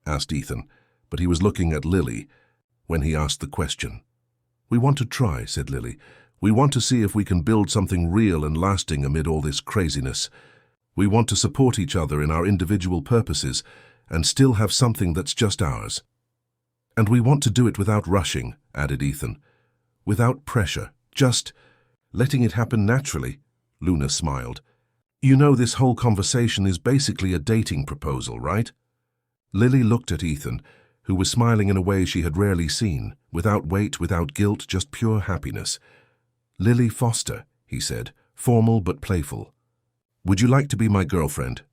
asked Ethan, but he was looking at Lily when he asked the question. "We want to try," said Lily. "We want to see if we can build something real and lasting amid all this craziness. We want to support each other in our individual purposes and still have something that's just ours. And we want to do it without rushing," added Ethan. "Without pressure, just letting it happen naturally." Luna smiled. "You know, this whole conversation is basically a dating proposal, right?" Lily looked at Ethan, who was smiling in a way she had rarely seen, without weight, without guilt, just pure happiness. "Lily Foster," he said, formal but playful. "Would you like to be my girlfriend?"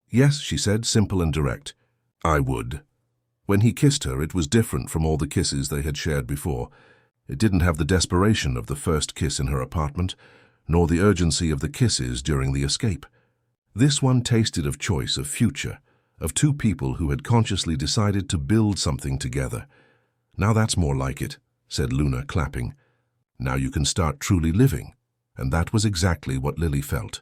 "Yes," she said, simple and direct. "I would." When he kissed her, it was different from all the kisses they had shared before. It didn't have the desperation of the first kiss in her apartment, nor the urgency of the kisses during the escape. This one tasted of choice, of future, of two people who had consciously decided to build something together. "Now that's more like it," said Luna, clapping. "Now you can start truly living." And that was exactly what Lily felt.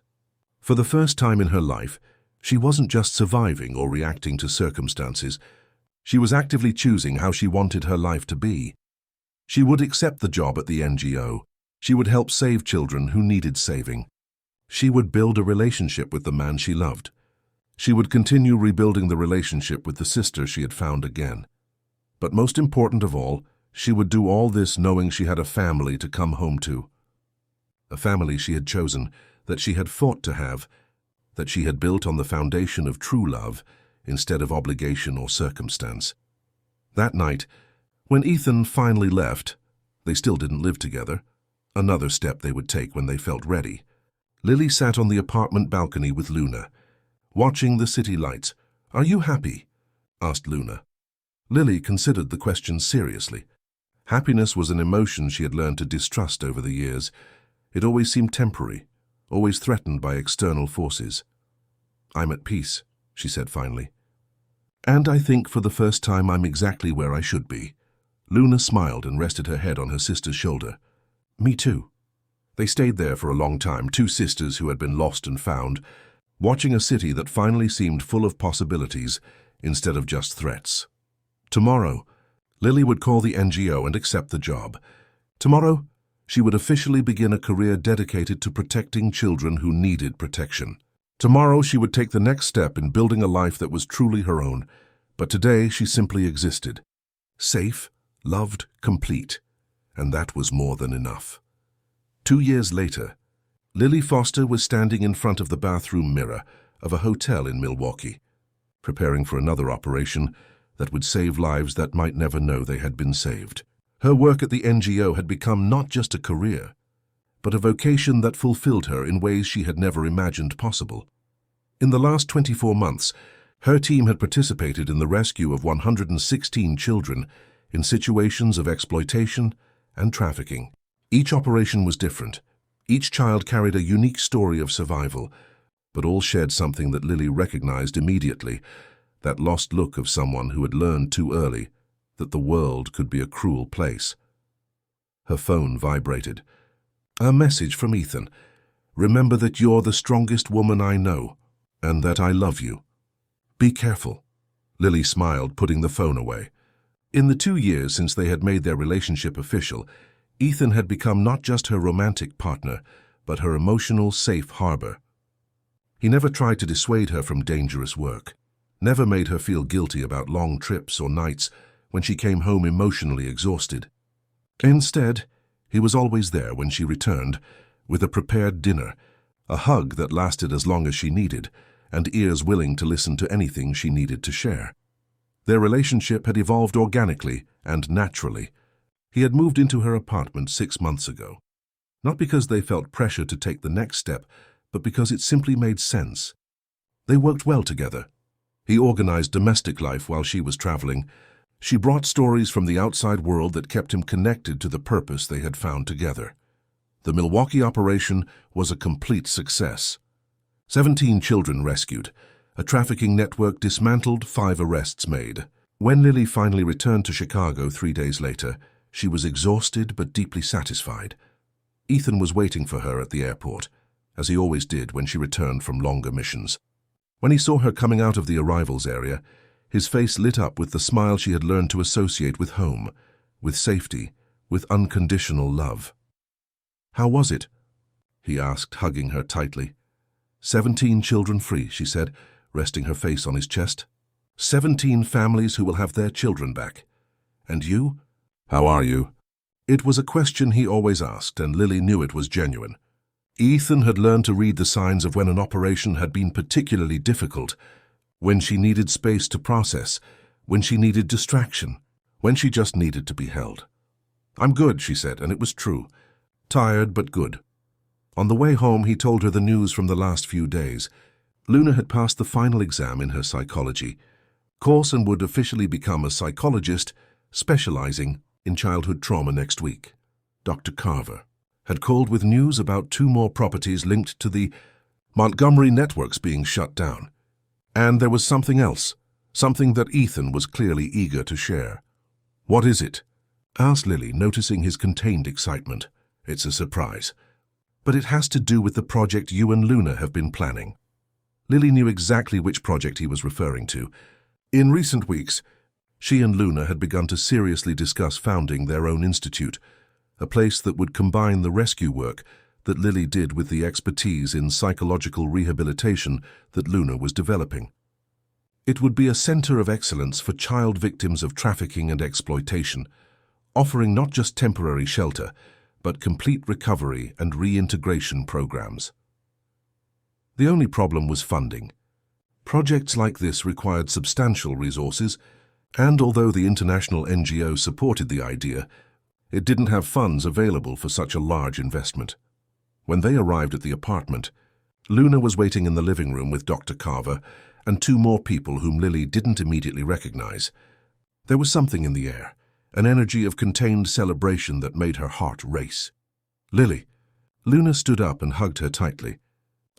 For the first time in her life, she wasn't just surviving or reacting to circumstances. She was actively choosing how she wanted her life to be. She would accept the job at the NGO. She would help save children who needed saving. She would build a relationship with the man she loved. She would continue rebuilding the relationship with the sister she had found again. But most important of all, she would do all this knowing she had a family to come home to. A family she had chosen, that she had fought to have, that she had built on the foundation of true love instead of obligation or circumstance. That night, when Ethan finally left, they still didn't live together, another step they would take when they felt ready. Lily sat on the apartment balcony with Luna, watching the city lights. "Are you happy?" asked Luna. Lily considered the question seriously. Happiness was an emotion she had learned to distrust over the years. It always seemed temporary, always threatened by external forces. "I'm at peace," she said finally. "And I think for the first time I'm exactly where I should be." Luna smiled and rested her head on her sister's shoulder. "Me too." They stayed there for a long time, two sisters who had been lost and found, watching a city that finally seemed full of possibilities instead of just threats. Tomorrow, Lily would call the NGO and accept the job. Tomorrow, she would officially begin a career dedicated to protecting children who needed protection. Tomorrow, she would take the next step in building a life that was truly her own. But today, she simply existed. Safe, loved, complete. And that was more than enough. 2 years later, Lily Foster was standing in front of the bathroom mirror of a hotel in Milwaukee, preparing for another operation that would save lives that might never know they had been saved. Her work at the NGO had become not just a career, but a vocation that fulfilled her in ways she had never imagined possible. In the last 24 months, her team had participated in the rescue of 116 children in situations of exploitation and trafficking. Each operation was different. Each child carried a unique story of survival, but all shared something that Lily recognized immediately, that lost look of someone who had learned too early that the world could be a cruel place. Her phone vibrated. A message from Ethan. "Remember that you're the strongest woman I know, and that I love you. Be careful." Lily smiled, putting the phone away. In the 2 years since they had made their relationship official, Ethan had become not just her romantic partner, but her emotional safe harbor. He never tried to dissuade her from dangerous work, never made her feel guilty about long trips or nights when she came home emotionally exhausted. Instead, he was always there when she returned, with a prepared dinner, a hug that lasted as long as she needed, and ears willing to listen to anything she needed to share. Their relationship had evolved organically and naturally. He had moved into her apartment 6 months ago, not because they felt pressure to take the next step, but because it simply made sense. They worked well together. He organized domestic life while she was traveling. She brought stories from the outside world that kept him connected to the purpose they had found together. The Milwaukee operation was a complete success. 17 children rescued, a trafficking network dismantled, 5 arrests made. When Lily finally returned to Chicago 3 days later, she was exhausted but deeply satisfied. Ethan was waiting for her at the airport, as he always did when she returned from longer missions. When he saw her coming out of the arrivals area, his face lit up with the smile she had learned to associate with home, with safety, with unconditional love. "How was it?" he asked, hugging her tightly. 17 children free, she said, resting her face on his chest. 17 families who will have their children back. And you? How are you? It was a question he always asked, and Lily knew it was genuine. Ethan had learned to read the signs of when an operation had been particularly difficult, when she needed space to process, when she needed distraction, when she just needed to be held. "I'm good," she said, and it was true. Tired, but good. On the way home, he told her the news from the last few days. Luna had passed the final exam in her psychology course and would officially become a psychologist specializing in childhood trauma next week. Dr. Carver had called with news about 2 more properties linked to the Montgomery networks being shut down. And there was something else, something that Ethan was clearly eager to share. "What is it?" asked Lily, noticing his contained excitement. "It's a surprise. But it has to do with the project you and Luna have been planning." Lily knew exactly which project he was referring to. In recent weeks, she and Luna had begun to seriously discuss founding their own institute, a place that would combine the rescue work that Lily did with the expertise in psychological rehabilitation that Luna was developing. It would be a center of excellence for child victims of trafficking and exploitation, offering not just temporary shelter, but complete recovery and reintegration programs. The only problem was funding. Projects like this required substantial resources, and although the international NGO supported the idea, it didn't have funds available for such a large investment. When they arrived at the apartment, Luna was waiting in the living room with Dr. Carver and 2 more people whom Lily didn't immediately recognize. There was something in the air, an energy of contained celebration that made her heart race. "Lily." Luna stood up and hugged her tightly.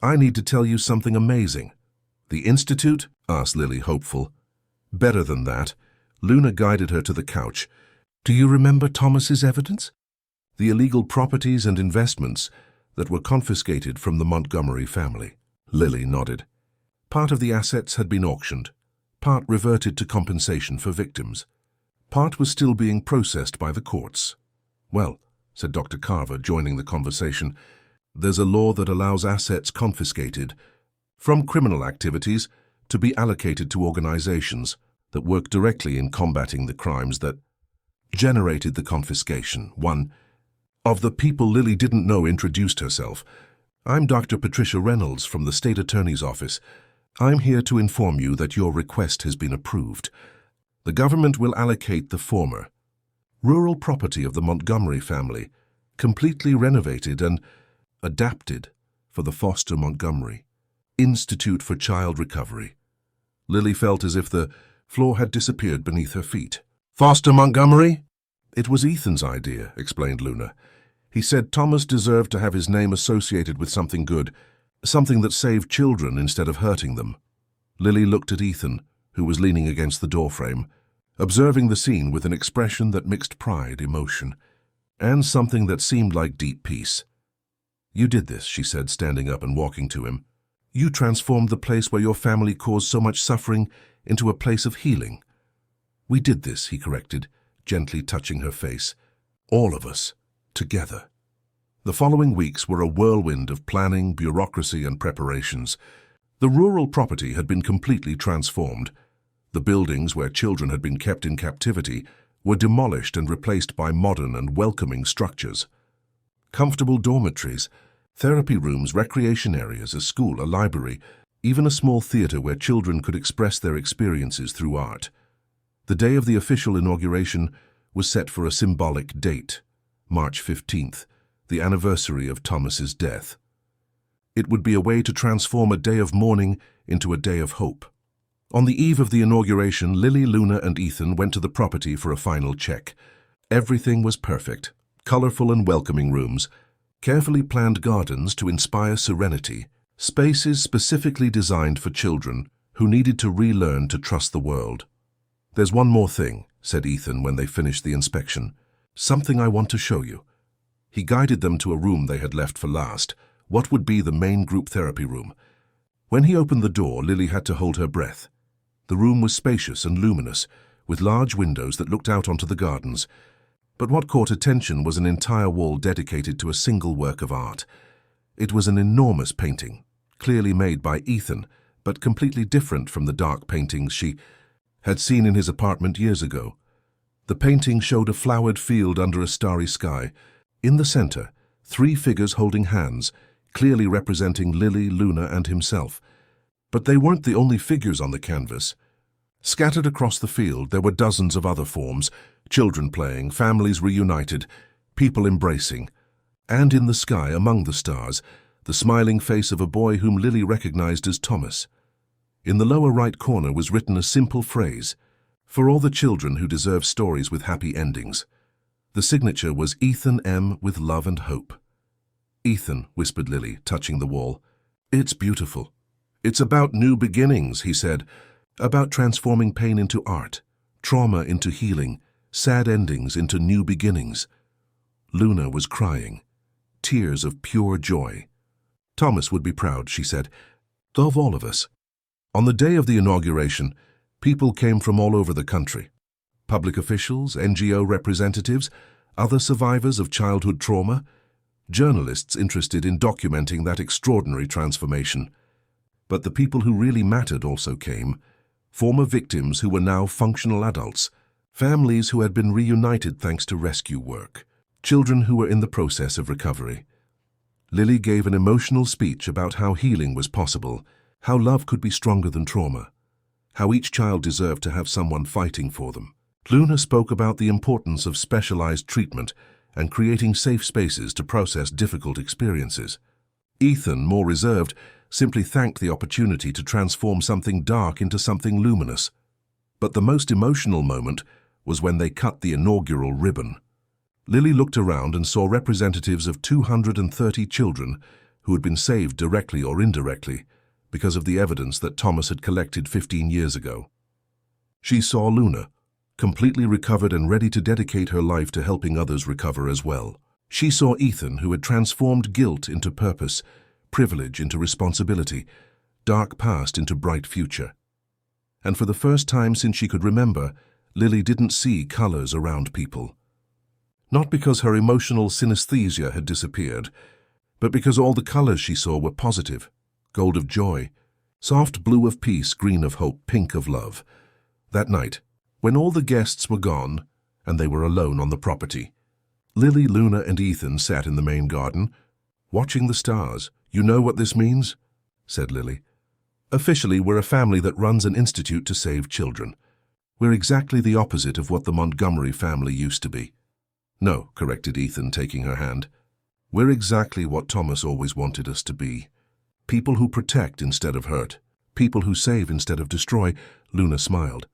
"I need to tell you something amazing." "The Institute?" asked Lily, hopeful. "Better than that." Luna guided her to the couch. "Do you remember Thomas's evidence? The illegal properties and investments that were confiscated from the Montgomery family." Lily nodded. Part of the assets had been auctioned, part reverted to compensation for victims. Part was still being processed by the courts. "Well," said Dr. Carver, joining the conversation, "there's a law that allows assets confiscated from criminal activities to be allocated to organizations that work directly in combating the crimes that generated the confiscation." One of the people Lily didn't know introduced herself. "I'm Dr. Patricia Reynolds from the State Attorney's Office. I'm here to inform you that your request has been approved. The government will allocate the former rural property of the Montgomery family, completely renovated and adapted for the Foster Montgomery Institute for Child Recovery." Lily felt as if the floor had disappeared beneath her feet. "Foster Montgomery?" "It was Ethan's idea," explained Luna. "He said Thomas deserved to have his name associated with something good, something that saved children instead of hurting them." Lily looked at Ethan, who was leaning against the doorframe, observing the scene with an expression that mixed pride, emotion, and something that seemed like deep peace. "You did this," she said, standing up and walking to him. "You transformed the place where your family caused so much suffering into a place of healing." "We did this," he corrected, gently touching her face. "All of us, together." The following weeks were a whirlwind of planning, bureaucracy, and preparations. The rural property had been completely transformed. The buildings where children had been kept in captivity were demolished and replaced by modern and welcoming structures. Comfortable dormitories, therapy rooms, recreation areas, a school, a library, even a small theater where children could express their experiences through art. The day of the official inauguration was set for a symbolic date, March 15th, the anniversary of Thomas's death. It would be a way to transform a day of mourning into a day of hope. On the eve of the inauguration, Lily, Luna, and Ethan went to the property for a final check. Everything was perfect. Colorful and welcoming rooms, carefully planned gardens to inspire serenity, spaces specifically designed for children who needed to relearn to trust the world. "There's one more thing," said Ethan when they finished the inspection. "Something I want to show you." He guided them to a room they had left for last, what would be the main group therapy room. When he opened the door, Lily had to hold her breath. The room was spacious and luminous, with large windows that looked out onto the gardens. But what caught attention was an entire wall dedicated to a single work of art. It was an enormous painting, clearly made by Ethan, but completely different from the dark paintings she had seen in his apartment years ago. The painting showed a flowered field under a starry sky. In the center, 3 figures holding hands, clearly representing Lily, Luna, and himself. But they weren't the only figures on the canvas. Scattered across the field, there were dozens of other forms, children playing, families reunited, people embracing. And in the sky, among the stars, the smiling face of a boy whom Lily recognized as Thomas. In the lower right corner was written a simple phrase, "For all the children who deserve stories with happy endings." The signature was Ethan M. with love and hope. "Ethan," whispered Lily, touching the wall. "It's beautiful. It's about new beginnings," he said, "about transforming pain into art, trauma into healing, sad endings into new beginnings." Luna was crying, tears of pure joy. "Thomas would be proud," she said, "of all of us." On the day of the inauguration, people came from all over the country. Public officials, NGO representatives, other survivors of childhood trauma, journalists interested in documenting that extraordinary transformation. But the people who really mattered also came, former victims who were now functional adults, families who had been reunited thanks to rescue work, children who were in the process of recovery. Lily gave an emotional speech about how healing was possible, how love could be stronger than trauma, how each child deserved to have someone fighting for them. Luna spoke about the importance of specialized treatment and creating safe spaces to process difficult experiences. Ethan, more reserved, simply thanked the opportunity to transform something dark into something luminous. But the most emotional moment was when they cut the inaugural ribbon. Lily looked around and saw representatives of 230 children who had been saved directly or indirectly because of the evidence that Thomas had collected 15 years ago. She saw Luna, completely recovered and ready to dedicate her life to helping others recover as well. She saw Ethan, who had transformed guilt into purpose, privilege into responsibility, dark past into bright future. And for the first time since she could remember, Lily didn't see colors around people. Not because her emotional synesthesia had disappeared, but because all the colors she saw were positive, gold of joy, soft blue of peace, green of hope, pink of love. That night, when all the guests were gone and they were alone on the property, Lily, Luna, and Ethan sat in the main garden, watching the stars. "You know what this means?" said Lily. "Officially, we're a family that runs an institute to save children. We're exactly the opposite of what the Montgomery family used to be." "No," corrected Ethan, taking her hand. "We're exactly what Thomas always wanted us to be. People who protect instead of hurt. People who save instead of destroy." Luna smiled.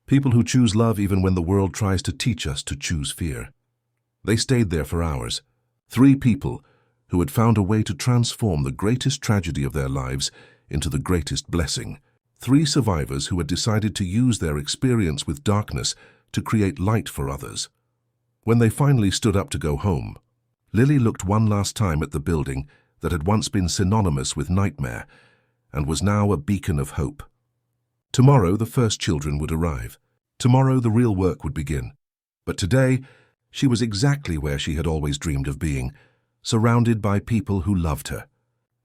"People who choose love even when the world tries to teach us to choose fear." They stayed there for hours. 3 people who had found a way to transform the greatest tragedy of their lives into the greatest blessing. 3 survivors who had decided to use their experience with darkness to create light for others. When they finally stood up to go home, Lily looked one last time at the building that had once been synonymous with nightmare and was now a beacon of hope. Tomorrow, the first children would arrive. Tomorrow the real work would begin. But today, she was exactly where she had always dreamed of being, surrounded by people who loved her,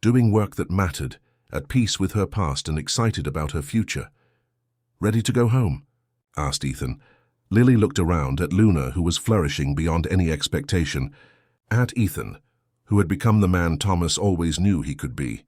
doing work that mattered, at peace with her past and excited about her future. "Ready to go home?" asked Ethan. Lily looked around at Luna, who was flourishing beyond any expectation, at Ethan, who had become the man Thomas always knew he could be.